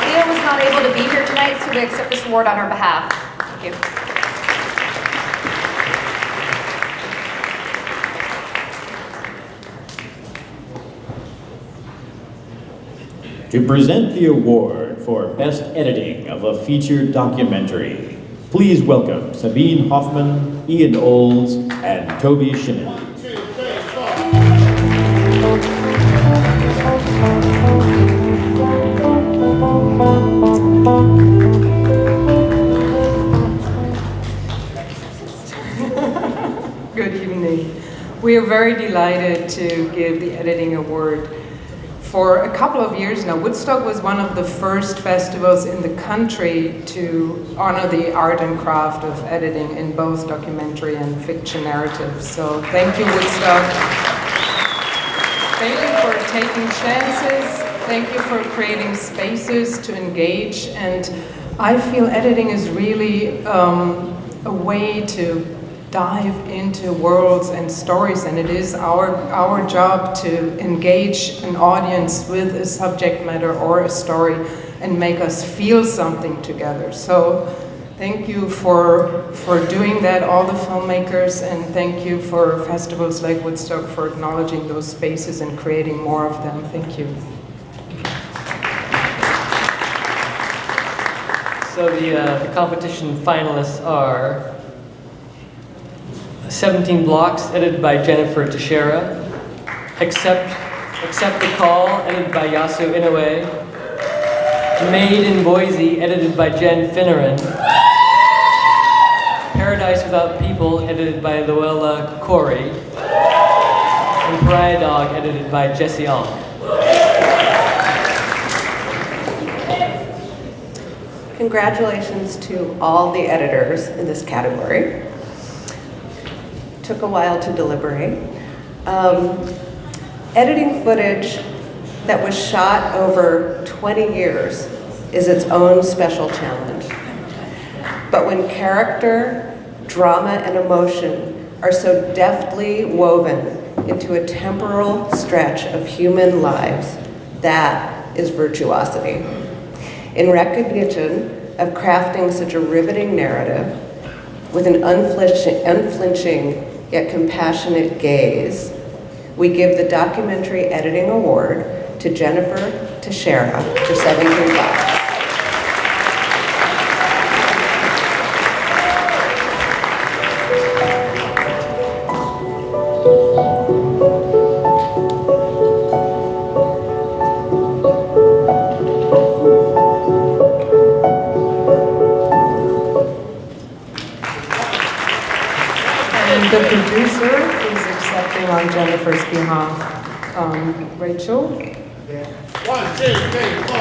Leah was not able to be here tonight, so we accept this award on her behalf. Thank you. To present the award for Best Editing of a Featured Documentary, please welcome Sabine Hoffman, Ian Olds, and Toby Shinnon. Good evening. We are very delighted to give the Editing Award. For a couple of years now, Woodstock was one of the first festivals in the country to honor the art and craft of editing in both documentary and fiction narratives. So thank you, Woodstock. Thank you for taking chances. Thank you for creating spaces to engage. And I feel editing is really a way to dive into worlds and stories, and it is our job to engage an audience with a subject matter or a story and make us feel something together. So thank you for doing that, all the filmmakers, and thank you for festivals like Woodstock for acknowledging those spaces and creating more of them. Thank you. So the competition finalists are 17 Blocks, edited by Jennifer Teixeira. Accept the Call, edited by Yasu Inoue. Made in Boise, edited by Jen Finneran. Paradise Without People, edited by Luella Corey. And Pariah Dog, edited by Jesse Ong. Congratulations to all the editors in this category. Took a while to deliberate. Editing footage that was shot over 20 years is its own special challenge. But when character, drama, and emotion are so deftly woven into a temporal stretch of human lives, that is virtuosity. In recognition of crafting such a riveting narrative with an unflinching yet compassionate gaze, we give the Documentary Editing Award to Jennifer Teixeira for $17. And the producer is accepting on Jennifer's behalf, Rachel. 1, 2, 3, 4.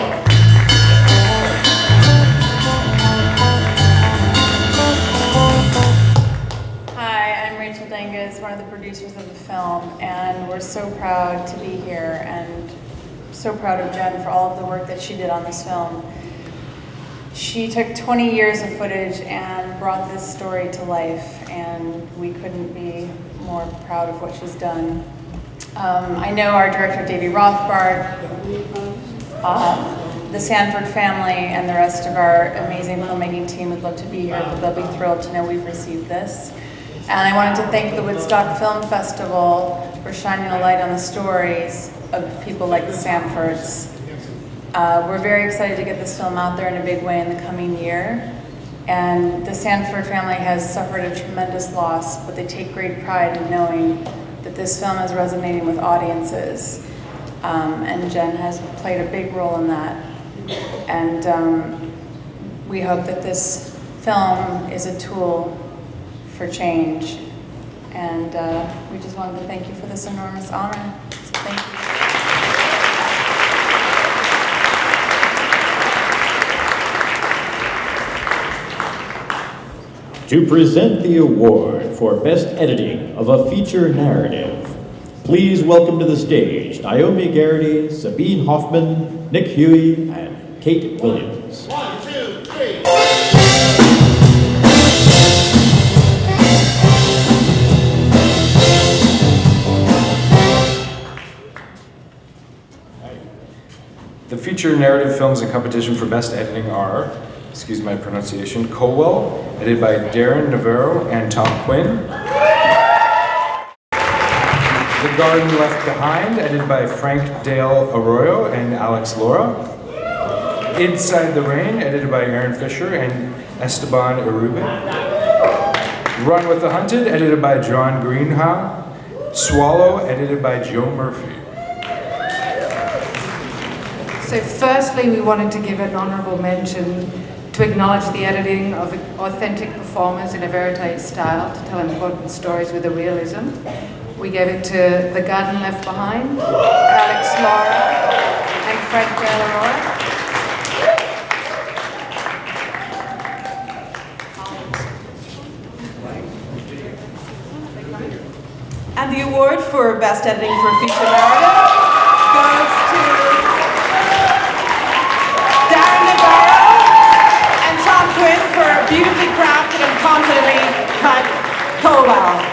Hi, I'm Rachel Denges, one of the producers of the film, and we're so proud to be here and so proud of Jen for all of the work that she did on this film. She took 20 years of footage and brought this story to life, and we couldn't be more proud of what she's done. I know our director, Davey Rothbard, the Sanford family, and the rest of our amazing filmmaking team would love to be here, but they'll be thrilled to know we've received this. And I wanted to thank the Woodstock Film Festival for shining a light on the stories of people like the Sanfords. We're very excited to get this film out there in a big way in the coming year. And the Sanford family has suffered a tremendous loss, but they take great pride in knowing that this film is resonating with audiences. And Jen has played a big role in that. And we hope that this film is a tool for change. And we just wanted to thank you for this enormous honor. So thank you. To present the award for Best Editing of a Feature Narrative, please welcome to the stage Naomi Garrity, Sabine Hoffman, Nick Huey, and Kate Williams. 1, 2, 3. The feature narrative films in competition for Best Editing are, excuse my pronunciation, Colwell, edited by Darren Navarro and Tom Quinn. The Garden Left Behind, edited by Frank Dale Arroyo and Alex Laura. Inside the Rain, edited by Aaron Fisher and Esteban Urube. Run with the Hunted, edited by John Greenhow. Swallow, edited by Joe Murphy. So firstly, we wanted to give an honorable mention to acknowledge the editing of authentic performers in a verite style to tell important stories with a realism. We gave it to The Garden Left Behind, Alex Laura, and Frank Delaroy. And the award for Best Editing for a Feature Narrative goes to Darren Navarro and Tom Quinn for beautifully crafted and confidently cut Colwell.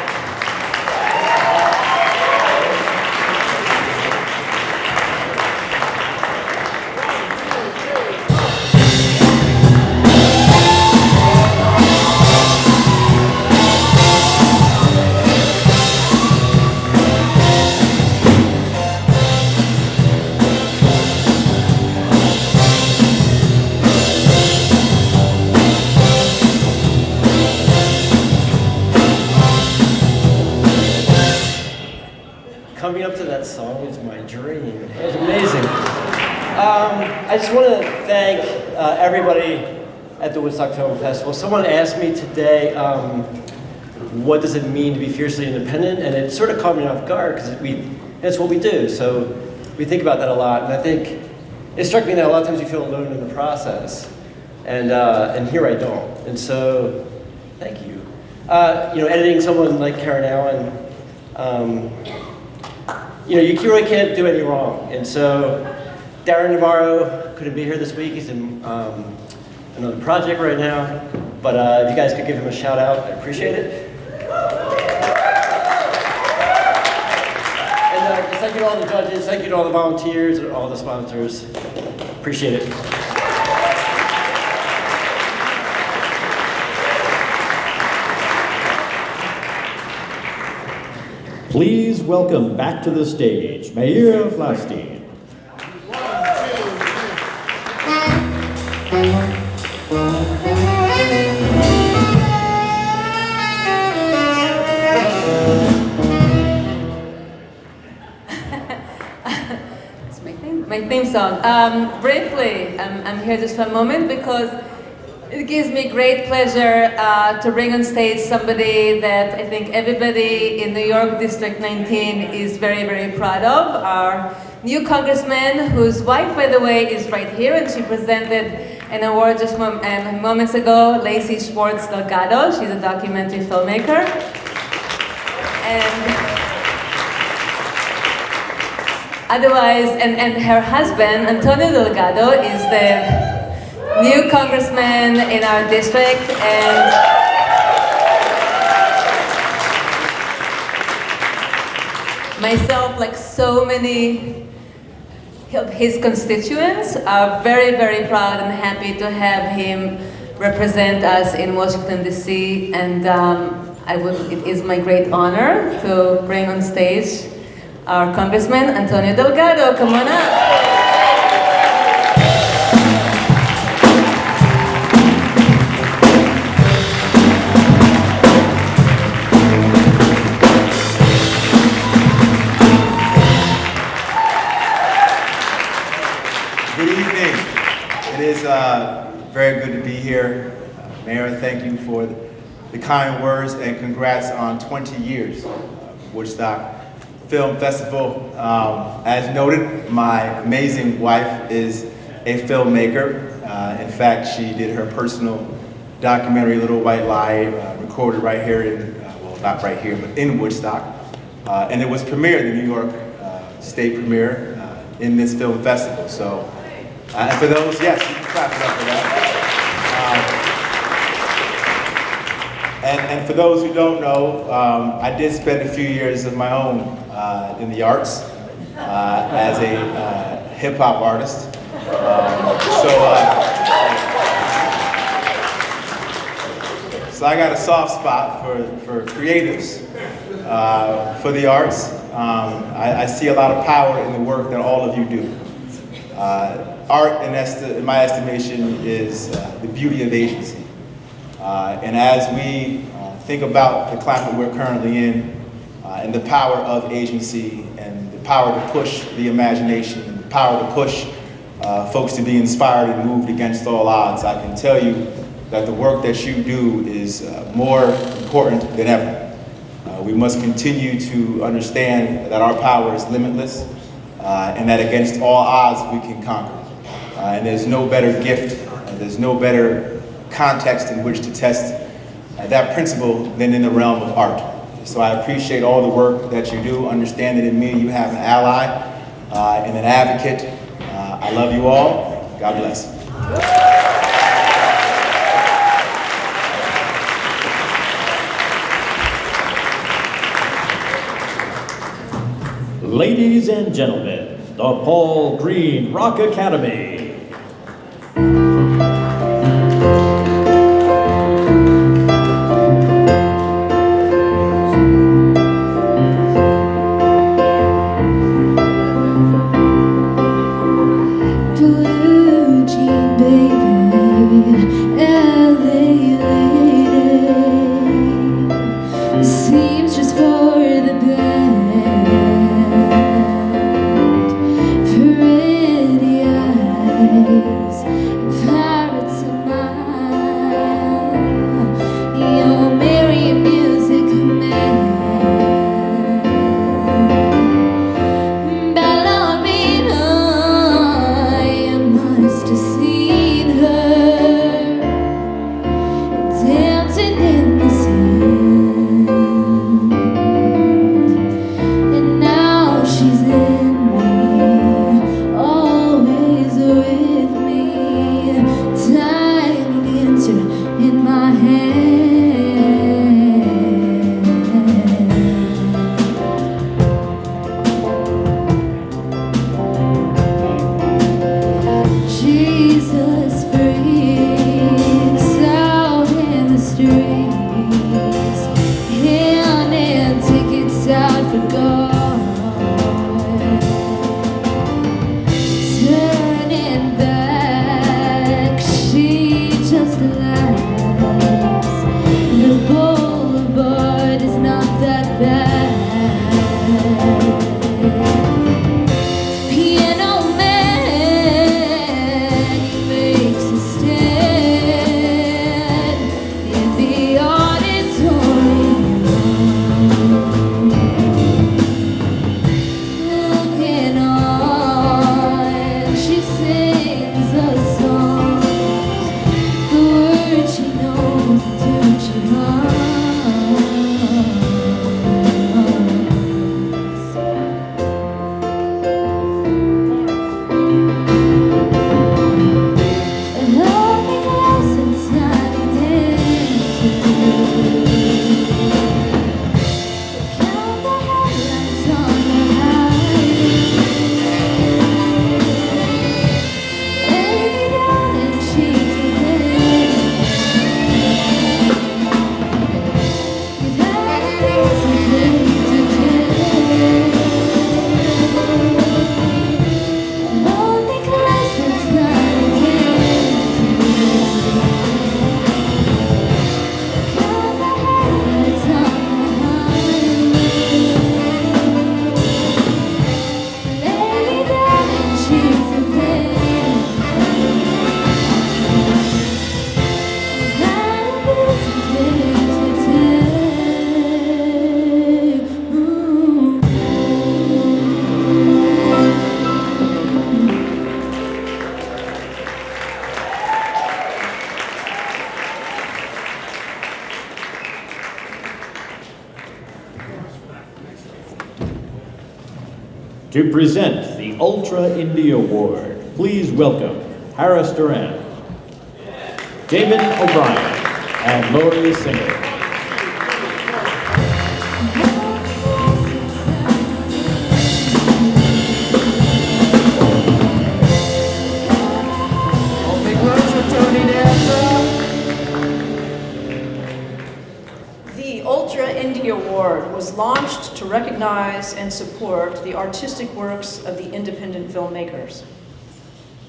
Coming up to that song was my dream. It was amazing. I just want to thank everybody at the Woodstock Film Festival. Someone asked me today, what does it mean to be fiercely independent? And it sort of caught me off guard because it's what we do. So we think about that a lot. And I think it struck me that a lot of times you feel alone in the process. And here I don't. And so, thank you. Editing someone like Karen Allen, you really can't do any wrong. And so Darren Navarro couldn't be here this week. He's in another project right now. But if you guys could give him a shout out, I'd appreciate it. And thank you to all the judges, thank you to all the volunteers, and all the sponsors. Appreciate it. Please welcome back to the stage, Meir Vlastin. It's my theme song. Briefly, I'm here just for a moment because it gives me great pleasure to bring on stage somebody that I think everybody in New York District 19 is very, very proud of. Our new congressman, whose wife, by the way, is right here, and she presented an award just moments ago, Lacey Schwartz Delgado. She's a documentary filmmaker. And otherwise, and her husband, Antonio Delgado, is the new congressman in our district, and myself, like so many of his constituents, are very, very proud and happy to have him represent us in Washington, D.C., and it is my great honor to bring on stage our Congressman, Antonio Delgado. Come on up. It is very good to be here. Mayor, thank you for the kind words and congrats on 20 years of Woodstock Film Festival. As noted, my amazing wife is a filmmaker. In fact, she did her personal documentary, Little White Lie, recorded right here in, well, not right here, but in Woodstock. And it was premiered, the New York State premiere, in this film festival. So, and for those, yes, you can clap it up for that. And for those who don't know, I did spend a few years of my own in the arts as a hip-hop artist. So I got a soft spot for creatives, for the arts. I see a lot of power in the work that all of you do. Art, in my estimation, is the beauty of agency. And as we think about the climate we're currently in, and the power of agency, and the power to push the imagination, and the power to push folks to be inspired and moved against all odds, I can tell you that the work that you do is more important than ever. We must continue to understand that our power is limitless, and that against all odds we can conquer. And there's no better gift, there's no better context in which to test that principle than in the realm of art. So I appreciate all the work that you do. Understand that in me you have an ally and an advocate. I love you all. God bless. Ladies and gentlemen, the Paul Green Rock Academy. Blue jean baby, LA lady, seems just for the best. Pretty eyes. To present the Ultra Indie Award, please welcome Harris Duran, Damon O'Brien, and Lori Singer. The Ultra Indie Award was launched to recognize and support the artistic works of the independent filmmakers.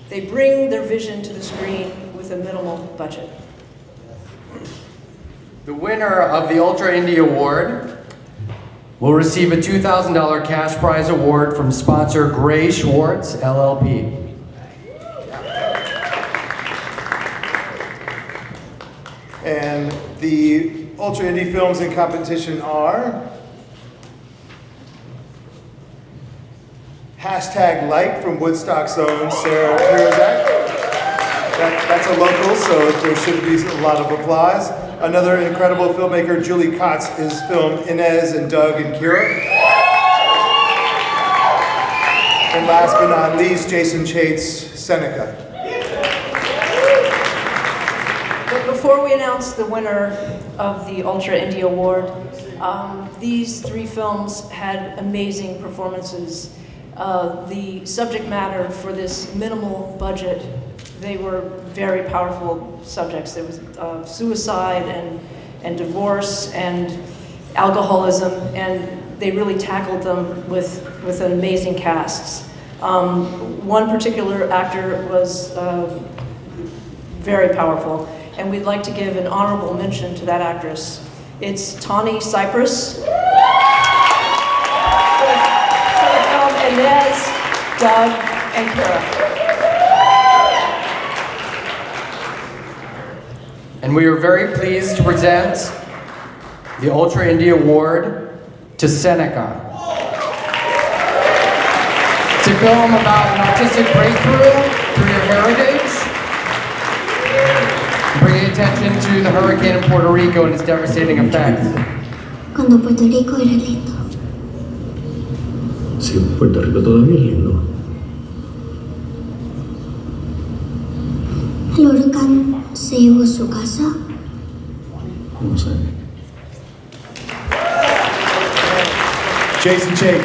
They bring their vision to the screen with a minimal budget. The winner of the Ultra Indie Award will receive a $2,000 cash prize award from sponsor Gray Schwartz, LLP. And the Ultra Indie films in competition are #Light from Woodstock's own Sarah Pirazak. That's a local, so there should be a lot of applause. Another incredible filmmaker, Julie Kotz, film Inez and Doug and Kira. And last but not least, Jason Chait's Seneca. But before we announce the winner of the Ultra Indie Award, these three films had amazing performances. The subject matter for this minimal budget, they were very powerful subjects. There was suicide and divorce and alcoholism, and they really tackled them with an amazing casts. One particular actor was very powerful, and we'd like to give an honorable mention to that actress. It's Tawny Cypress for the film Inez, Doug, and Kara. And we are very pleased to present the Ultra Indie Award to Seneca. It's a film about an artistic breakthrough through your heritage, bringing attention to the hurricane in Puerto Rico and its devastating effects. Cuando Puerto Rico era lindo. Sí, Puerto Rico todavía es lindo. El huracán se llevó su casa. No sé. Jason Chait.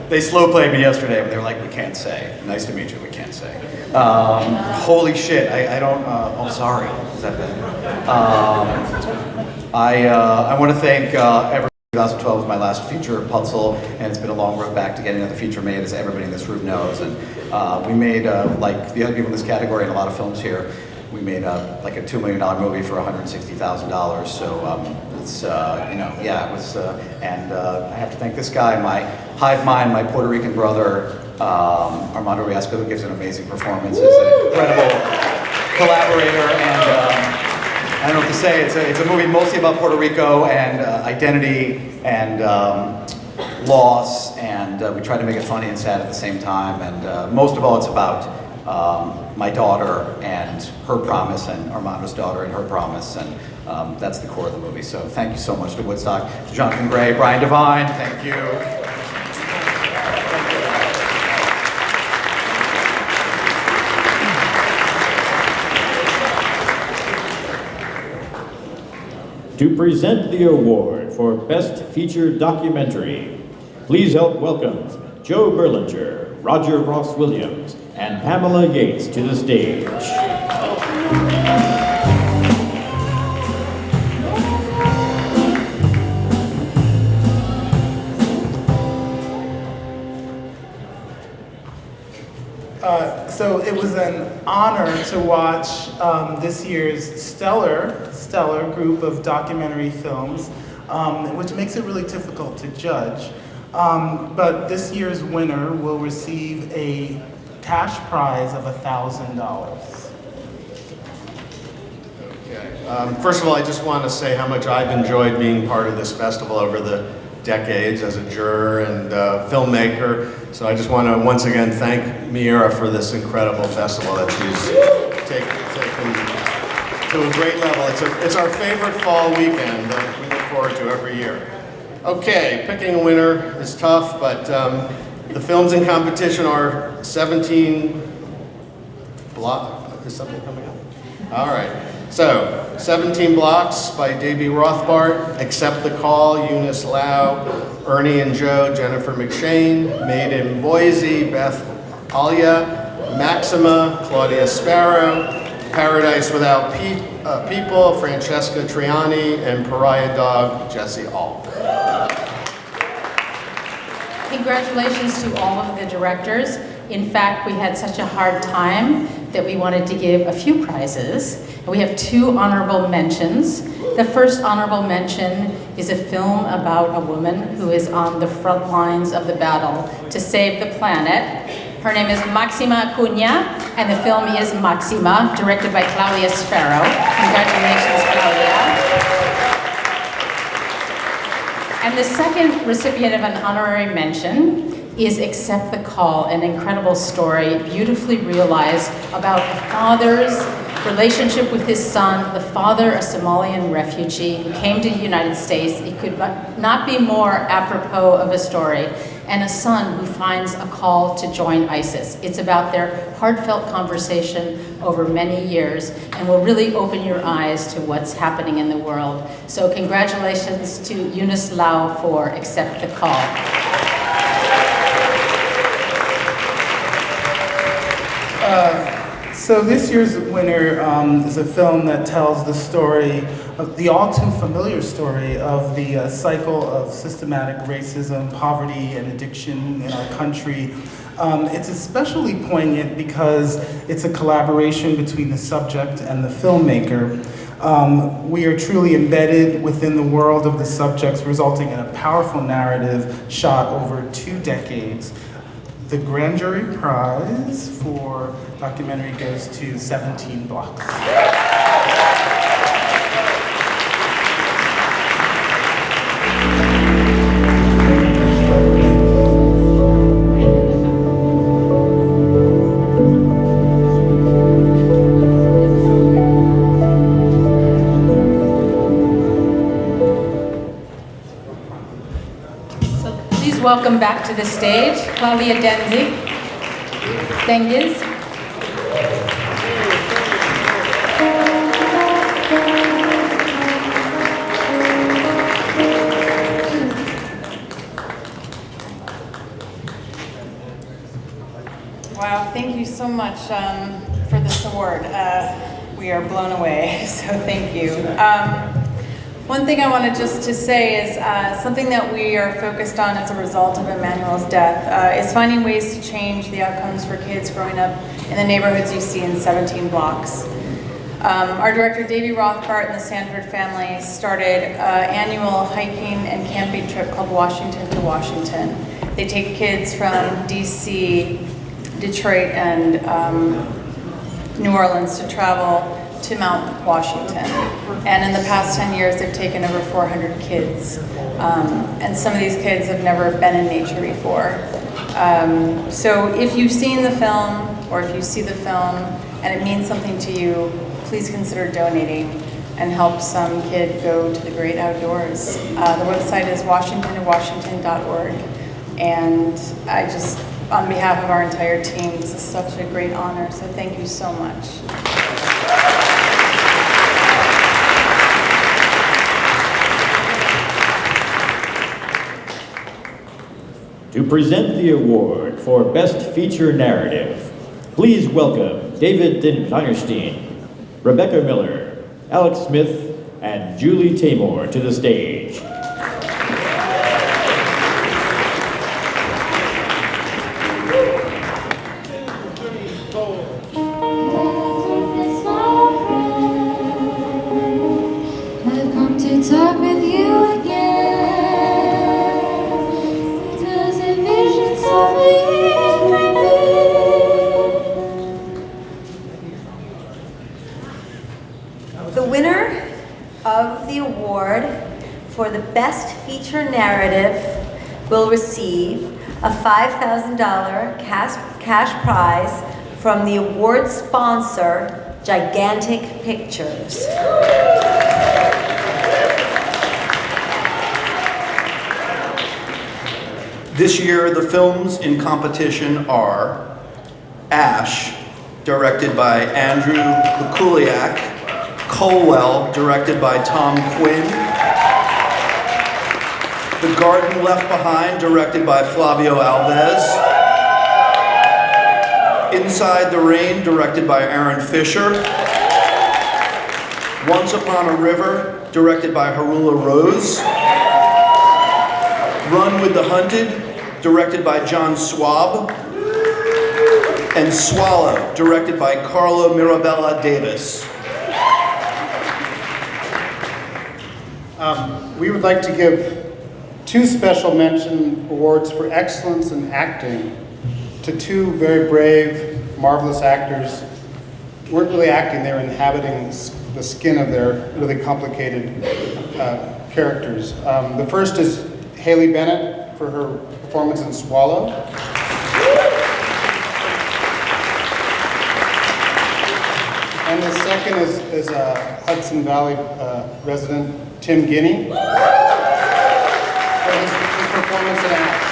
They slow played me yesterday, but they were like, "We can't say. Nice to meet you. We can't say." Holy shit! I don't. Oh, sorry. Is that bad? I want to thank everyone. 2012 was my last feature, Puzzle, and it's been a long road back to getting another feature made, as everybody in this room knows. And we made, like the other people in this category and a lot of films here, we made like a $2 million movie for $160,000. So it's, yeah, it was, and I have to thank this guy, my hive mind, my Puerto Rican brother, Armando Riasco, who gives an amazing performance, is an incredible collaborator, and I don't know what to say. It's a movie mostly about Puerto Rico and identity and loss, and we try to make it funny and sad at the same time. And most of all, it's about my daughter and her promise, and Armando's daughter and her promise, and that's the core of the movie. So thank you so much to Woodstock, to Jonathan Gray, Brian Devine, thank you. To present the award for Best Feature Documentary, please help welcome Joe Berlinger, Roger Ross Williams, and Pamela Yates to the stage. So it was an honor to watch this year's stellar group of documentary films, which makes it really difficult to judge. But this year's winner will receive a cash prize of $1,000. First of all, I just want to say how much I've enjoyed being part of this festival over the decades as a juror and filmmaker. So I just want to once again thank Miera for this incredible festival that she's taken to a great level. It's our favorite fall weekend that we look forward to every year. Okay, picking a winner is tough, but the films in competition are 17 Is something coming up? All right. So, 17 Blocks by Davey Rothbart, Accept the Call, Eunice Lau, Ernie and Joe, Jennifer McShane, Made in Boise, Beth Alia, Maxima, Claudia Sparrow, Paradise Without People, Francesca Triani, and Pariah Dog, Jesse Alk. Congratulations to all of the directors. In fact, we had such a hard time that we wanted to give a few prizes. We have 2 honorable mentions. The first honorable mention is a film about a woman who is on the front lines of the battle to save the planet. Her name is Maxima Acuna, and the film is Maxima, directed by Claudia Sparrow. Congratulations, Claudia. And the second recipient of an honorary mention is Accept the Call, an incredible story, beautifully realized about a father's relationship with his son, the father, a Somalian refugee who came to the United States. It could not be more apropos of a story, and a son who finds a call to join ISIS. It's about their heartfelt conversation over many years and will really open your eyes to what's happening in the world. So congratulations to Eunice Lau for Accept the Call. So this year's winner is a film that tells the story, of the all too familiar story of the cycle of systematic racism, poverty, and addiction in our country. It's especially poignant because it's a collaboration between the subject and the filmmaker. We are truly embedded within the world of the subjects, resulting in a powerful narrative shot over 2 decades. The Grand Jury Prize for documentary goes to 17 Blocks. Welcome back to the stage, Claudia Denzig. Dengiz. Wow, thank you so much for this award. We are blown away, so thank you. One thing I wanted just to say is something that we are focused on as a result of Emmanuel's death is finding ways to change the outcomes for kids growing up in the neighborhoods you see in 17 Blocks. Our director, Davey Rothbart, and the Sanford family started an annual hiking and camping trip called Washington to Washington. They take kids from DC, Detroit, and New Orleans to travel to Mount Washington. And in the past 10 years, they've taken over 400 kids. And some of these kids have never been in nature before. So if you've seen the film, or if you see the film, and it means something to you, please consider donating and help some kid go to the great outdoors. The website is washingtontowashington.org. And I just, on behalf of our entire team, this is such a great honor, so thank you so much. To present the award for Best Feature Narrative, please welcome David Dinnerstein, Rebecca Miller, Alex Smith, and Julie Taymor to the stage. I've come to talk with you again. The winner of the award for the Best Feature Narrative will receive a $5,000 cash prize from the award sponsor, Gigantic Pictures. This year, the films in competition are Ash, directed by Andrew Lukuliak, Colwell, directed by Tom Quinn, The Garden Left Behind, directed by Flavio Alves, Inside the Rain, directed by Aaron Fisher, Once Upon a River, directed by Harula Rose, Run with the Hunted, directed by John Swab, and Swallow, directed by Carlo Mirabella Davis. We would like to give 2 special mention awards for excellence in acting to 2 very brave, marvelous actors. Weren't really acting, they were inhabiting the skin of their really complicated characters. The first is Haley Bennett for her performance in Swallow. And the second is Hudson Valley resident Tim Guinea for his performance in Ash.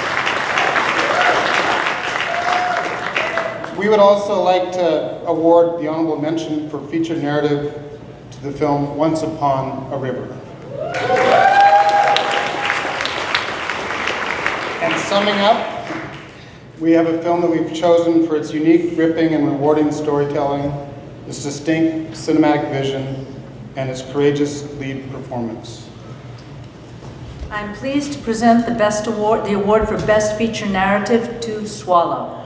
We would also like to award the honorable mention for feature narrative to the film Once Upon a River. And summing up, we have a film that we've chosen for its unique, gripping, and rewarding storytelling, its distinct cinematic vision, and its courageous lead performance. I'm pleased to present the award for Best Feature Narrative to Swallow.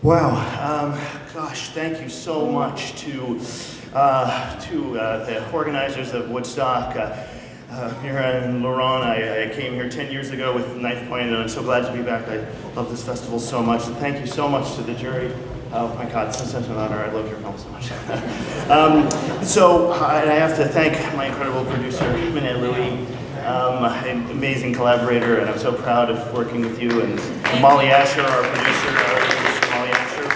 Wow, gosh, thank you so much to the organizers of Woodstock. Mira and Laurent, I came here 10 years ago with Knife Point, and I'm so glad to be back. I love this festival so much, and thank you so much to the jury. Oh my God, it's such an honor. I love your film so much. And I have to thank my incredible producer, Manet Louis, an amazing collaborator, and I'm so proud of working with you, and Molly Asher, our producer, Molly Asher.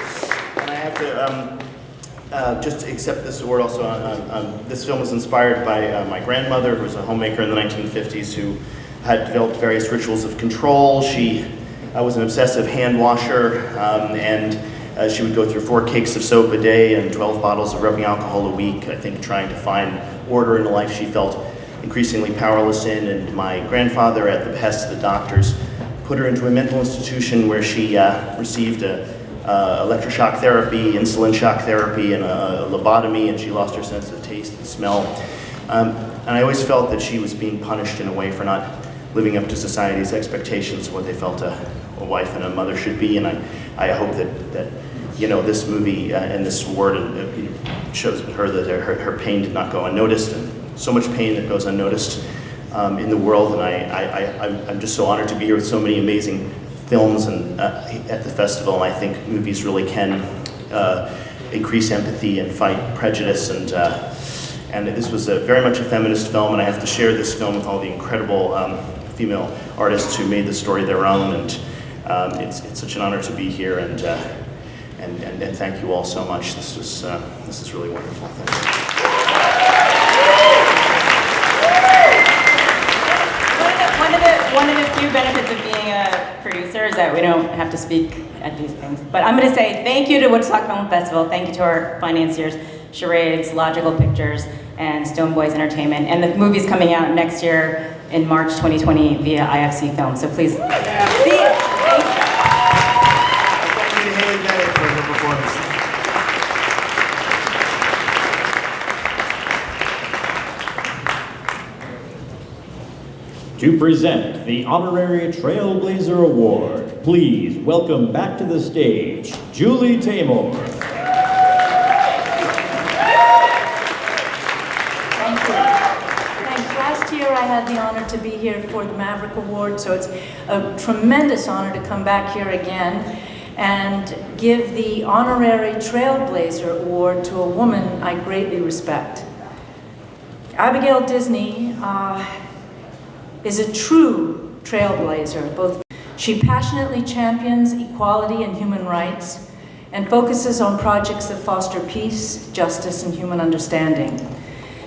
And I have to just accept this award also. This film was inspired by my grandmother, who was a homemaker in the 1950s, who had developed various rituals of control. She was an obsessive hand washer, and she would go through 4 cakes of soap a day and 12 bottles of rubbing alcohol a week, I think trying to find order in a life she felt increasingly powerless in. And my grandfather, at the behest of the doctors, put her into a mental institution where she received electroshock therapy, insulin shock therapy, and a lobotomy, and she lost her sense of taste and smell. And I always felt that she was being punished in a way for not living up to society's expectations of what they felt a wife and a mother should be. And I hope that this movie and this award shows her that her pain did not go unnoticed, and so much pain that goes unnoticed in the world. And I'm just so honored to be here with so many amazing films and at the festival. And I think movies really can increase empathy and fight prejudice. And this was very much a feminist film, and I have to share this film with all the incredible female artists who made the story their own. And it's such an honor to be here, and thank you all so much. This is really wonderful. Thank you. One of the few benefits of being a producer is that we don't have to speak at these things. But I'm going to say thank you to Woodstock Film Festival. Thank you to our financiers, Charades, Logical Pictures, and Stone Boys Entertainment. And the movie's coming out next year in March 2020 via IFC Film. So please see it. Thank you. To present the Honorary Trailblazer Award, please welcome back to the stage, Julie Taymor. Thank you. Thanks. Last year I had the honor to be here for the Maverick Award, so it's a tremendous honor to come back here again and give the Honorary Trailblazer Award to a woman I greatly respect. Abigail Disney is a true trailblazer. She passionately champions equality and human rights and focuses on projects that foster peace, justice, and human understanding.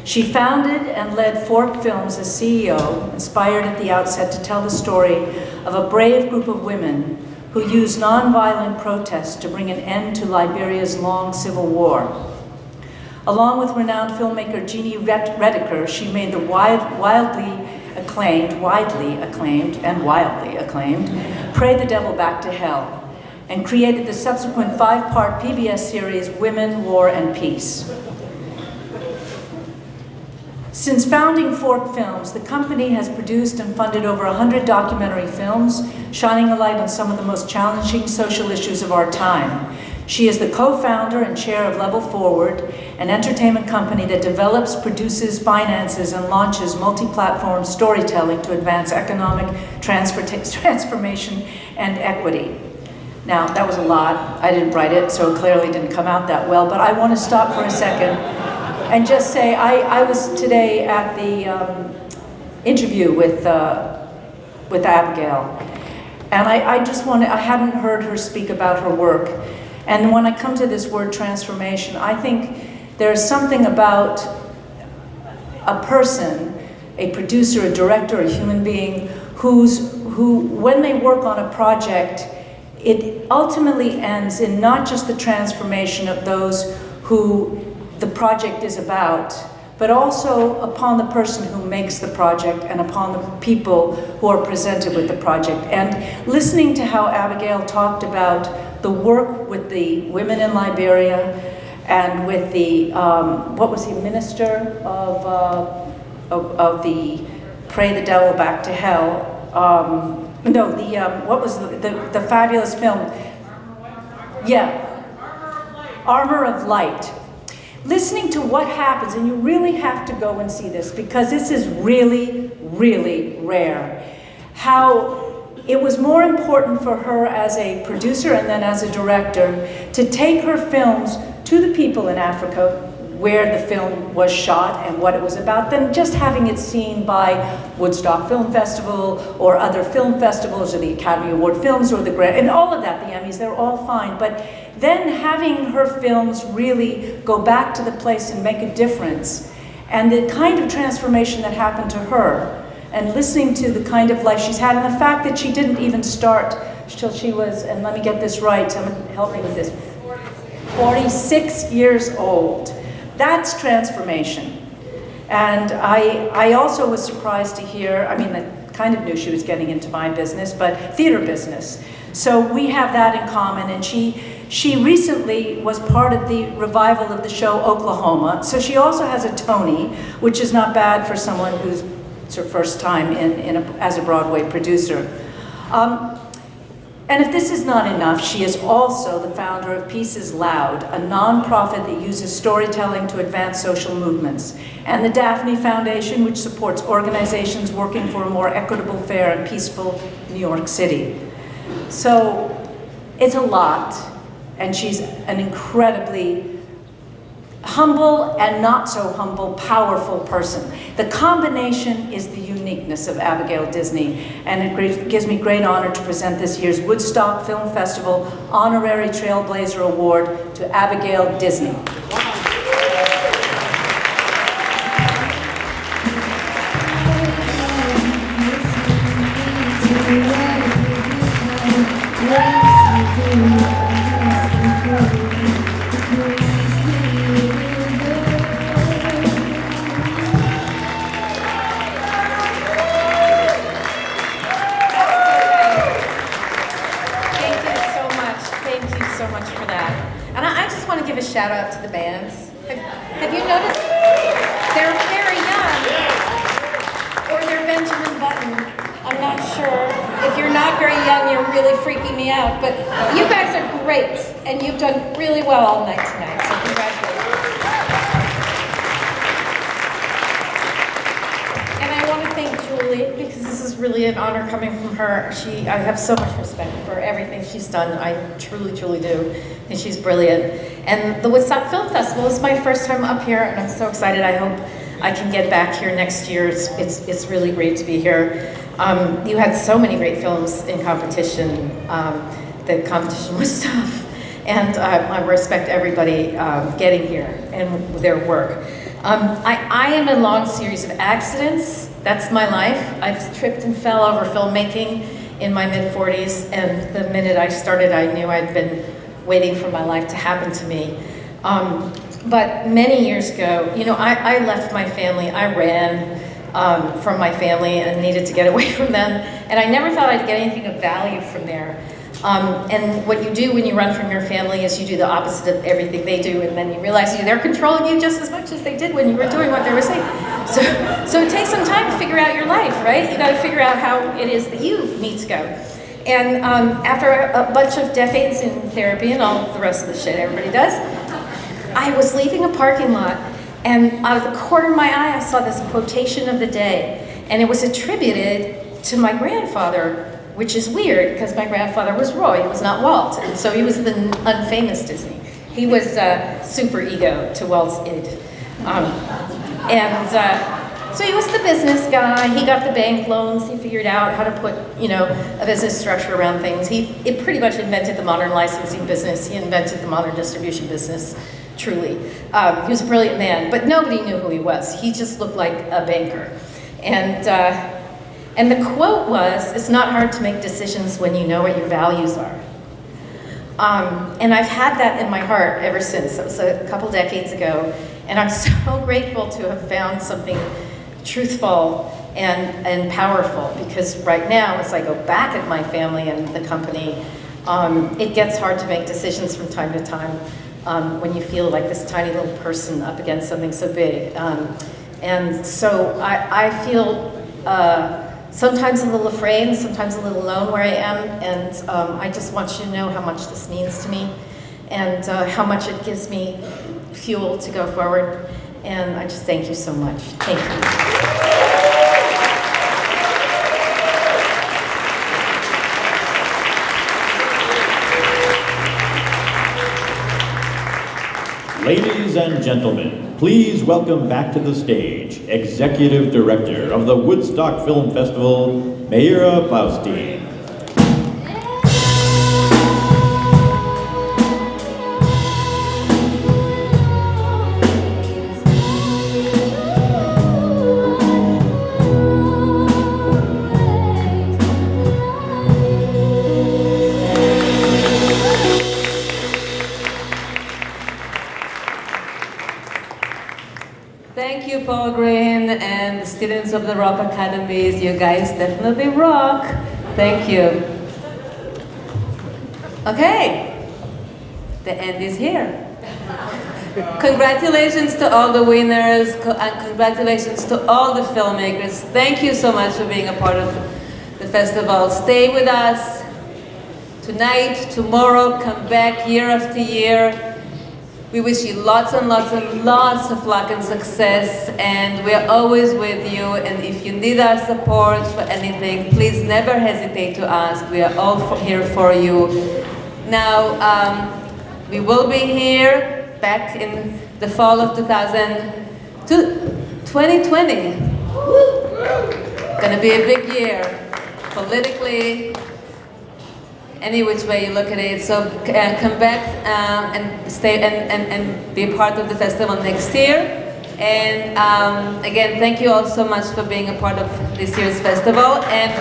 She founded and led Fork Films as CEO, inspired at the outset to tell the story of a brave group of women who used nonviolent protests to bring an end to Liberia's long civil war. Along with renowned filmmaker Jeannie Rediker, she made the widely acclaimed, Pray the Devil Back to Hell, and created the subsequent 5-part PBS series Women, War, and Peace. Since founding Fork Films, the company has produced and funded over 100 documentary films, shining a light on some of the most challenging social issues of our time. She is the co-founder and chair of Level Forward, an entertainment company that develops, produces, finances, and launches multi-platform storytelling to advance economic transformation and equity. Now, that was a lot. I didn't write it, so it clearly didn't come out that well, but I want to stop for a second and just say I was today at the interview with Abigail, and I hadn't heard her speak about her work. And when I come to this word transformation, I think there's something about a person, a producer, a director, a human being, who, when they work on a project, it ultimately ends in not just the transformation of those who the project is about, but also upon the person who makes the project and upon the people who are presented with the project. And listening to how Abigail talked about the work with the women in Liberia and with the, what was he, minister of the Pray the Devil Back to Hell? What was the fabulous film? Yeah, Armor of Light. Listening to what happens, and you really have to go and see this because this is really, really rare. How it was more important for her as a producer and then as a director to take her films to the people in Africa where the film was shot and what it was about than just having it seen by Woodstock Film Festival or other film festivals or the Academy Award films or the Grand, and all of that, the Emmys, they're all fine. But then having her films really go back to the place and make a difference, and the kind of transformation that happened to her, and listening to the kind of life she's had, and the fact that she didn't even start till she was, and let me get this right, someone help me with this, 46 years old. That's transformation. And I also was surprised to hear, I mean, I kind of knew she was getting into my business, but theater business. So we have that in common, and she recently was part of the revival of the show Oklahoma. So she also has a Tony, which is not bad for someone who's it's her first time as a Broadway producer. And if this is not enough, she is also the founder of Peace is Loud, a nonprofit that uses storytelling to advance social movements, and the Daphne Foundation, which supports organizations working for a more equitable, fair, and peaceful New York City. So it's a lot, and she's an incredibly humble and not so humble, powerful person. The combination is the uniqueness of Abigail Disney, and it gives me great honor to present this year's Woodstock Film Festival Honorary Trailblazer Award to Abigail Disney. Shout out to the bands. Have you noticed? They're very young. Or they're Benjamin Button young, you're really freaking me out. But you guys are great, and you've done really well all night tonight, so congratulations. And I want to thank Julie, because this is really an honor coming from her. I have so much respect for everything she's done. I truly, truly do. And she's brilliant. And the Woodstock Film Festival is my first time up here, and I'm so excited. I hope I can get back here next year. It's really great to be here. You had so many great films in competition. The competition was tough. And I respect everybody getting here and their work. I am a long series of accidents. That's my life. I've tripped and fell over filmmaking in my mid-40s, and the minute I started, I knew I'd been waiting for my life to happen to me. But many years ago, you know, I left my family. I ran from my family and needed to get away from them, and I never thought I'd get anything of value from there. And what you do when you run from your family is you do the opposite of everything they do, and then you realize they're controlling you just as much as they did when you were doing what they were saying. So it takes some time to figure out your life, right? You got to figure out how it is that you need to go. And after a bunch of decades in therapy and all the rest of the shit everybody does, I was leaving a parking lot, and out of the corner of my eye, I saw this quotation of the day, and it was attributed to my grandfather, which is weird because my grandfather was Roy, he was not Walt, and so he was the unfamous Disney. He was super ego to Walt's id. So he was the business guy, he got the bank loans, he figured out how to put, you know, a business structure around things. He pretty much invented the modern licensing business, he invented the modern distribution business, truly. He was a brilliant man, but nobody knew who he was. He just looked like a banker. And the quote was, "It's not hard to make decisions when you know what your values are." And I've had that in my heart ever since. It was a couple decades ago, and I'm so grateful to have found something truthful and powerful, because right now, as I go back at my family and the company, it gets hard to make decisions from time to time when you feel like this tiny little person up against something so big. And so I feel sometimes a little afraid and sometimes a little alone where I am, and I just want you to know how much this means to me and how much it gives me fuel to go forward. And I just thank you so much. Thank you. Ladies and gentlemen, please welcome back to the stage Executive Director of the Woodstock Film Festival, Mayra Blaustein. Thank you, Paul Green and the students of the Rock Academies. You guys definitely rock. Thank you. Okay, the end is here. Congratulations to all the winners and congratulations to all the filmmakers. Thank you so much for being a part of the festival. Stay with us tonight, tomorrow, come back year after year. We wish you lots and lots and lots of luck and success, and we're always with you. And if you need our support for anything, please never hesitate to ask. We are all here for you. Now, we will be here back in the fall of 2020. Gonna be a big year, politically, any which way you look at it. So come back and stay and be a part of the festival next year. And again, thank you all so much for being a part of this year's festival. And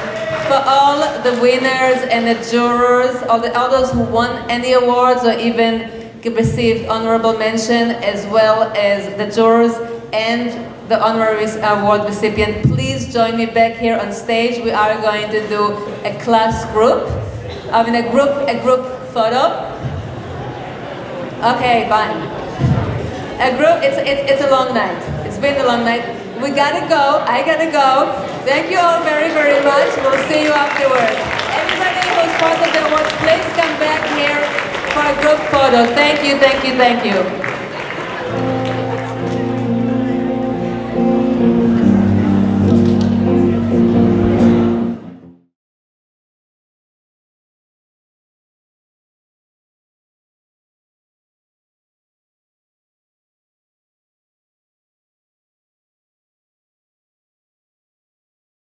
for all the winners and the jurors, all those who won any awards or even received honorable mention, as well as the jurors and the honorary award recipient, please join me back here on stage. We are going to do a class group. I mean, a group photo. Okay, fine. A group. It's a long night. It's been a long night. We gotta go. I gotta go. Thank you all very, very much. We'll see you afterwards. Everybody. who's part of the awards, please come back here for a group photo. Thank you, thank you, thank you.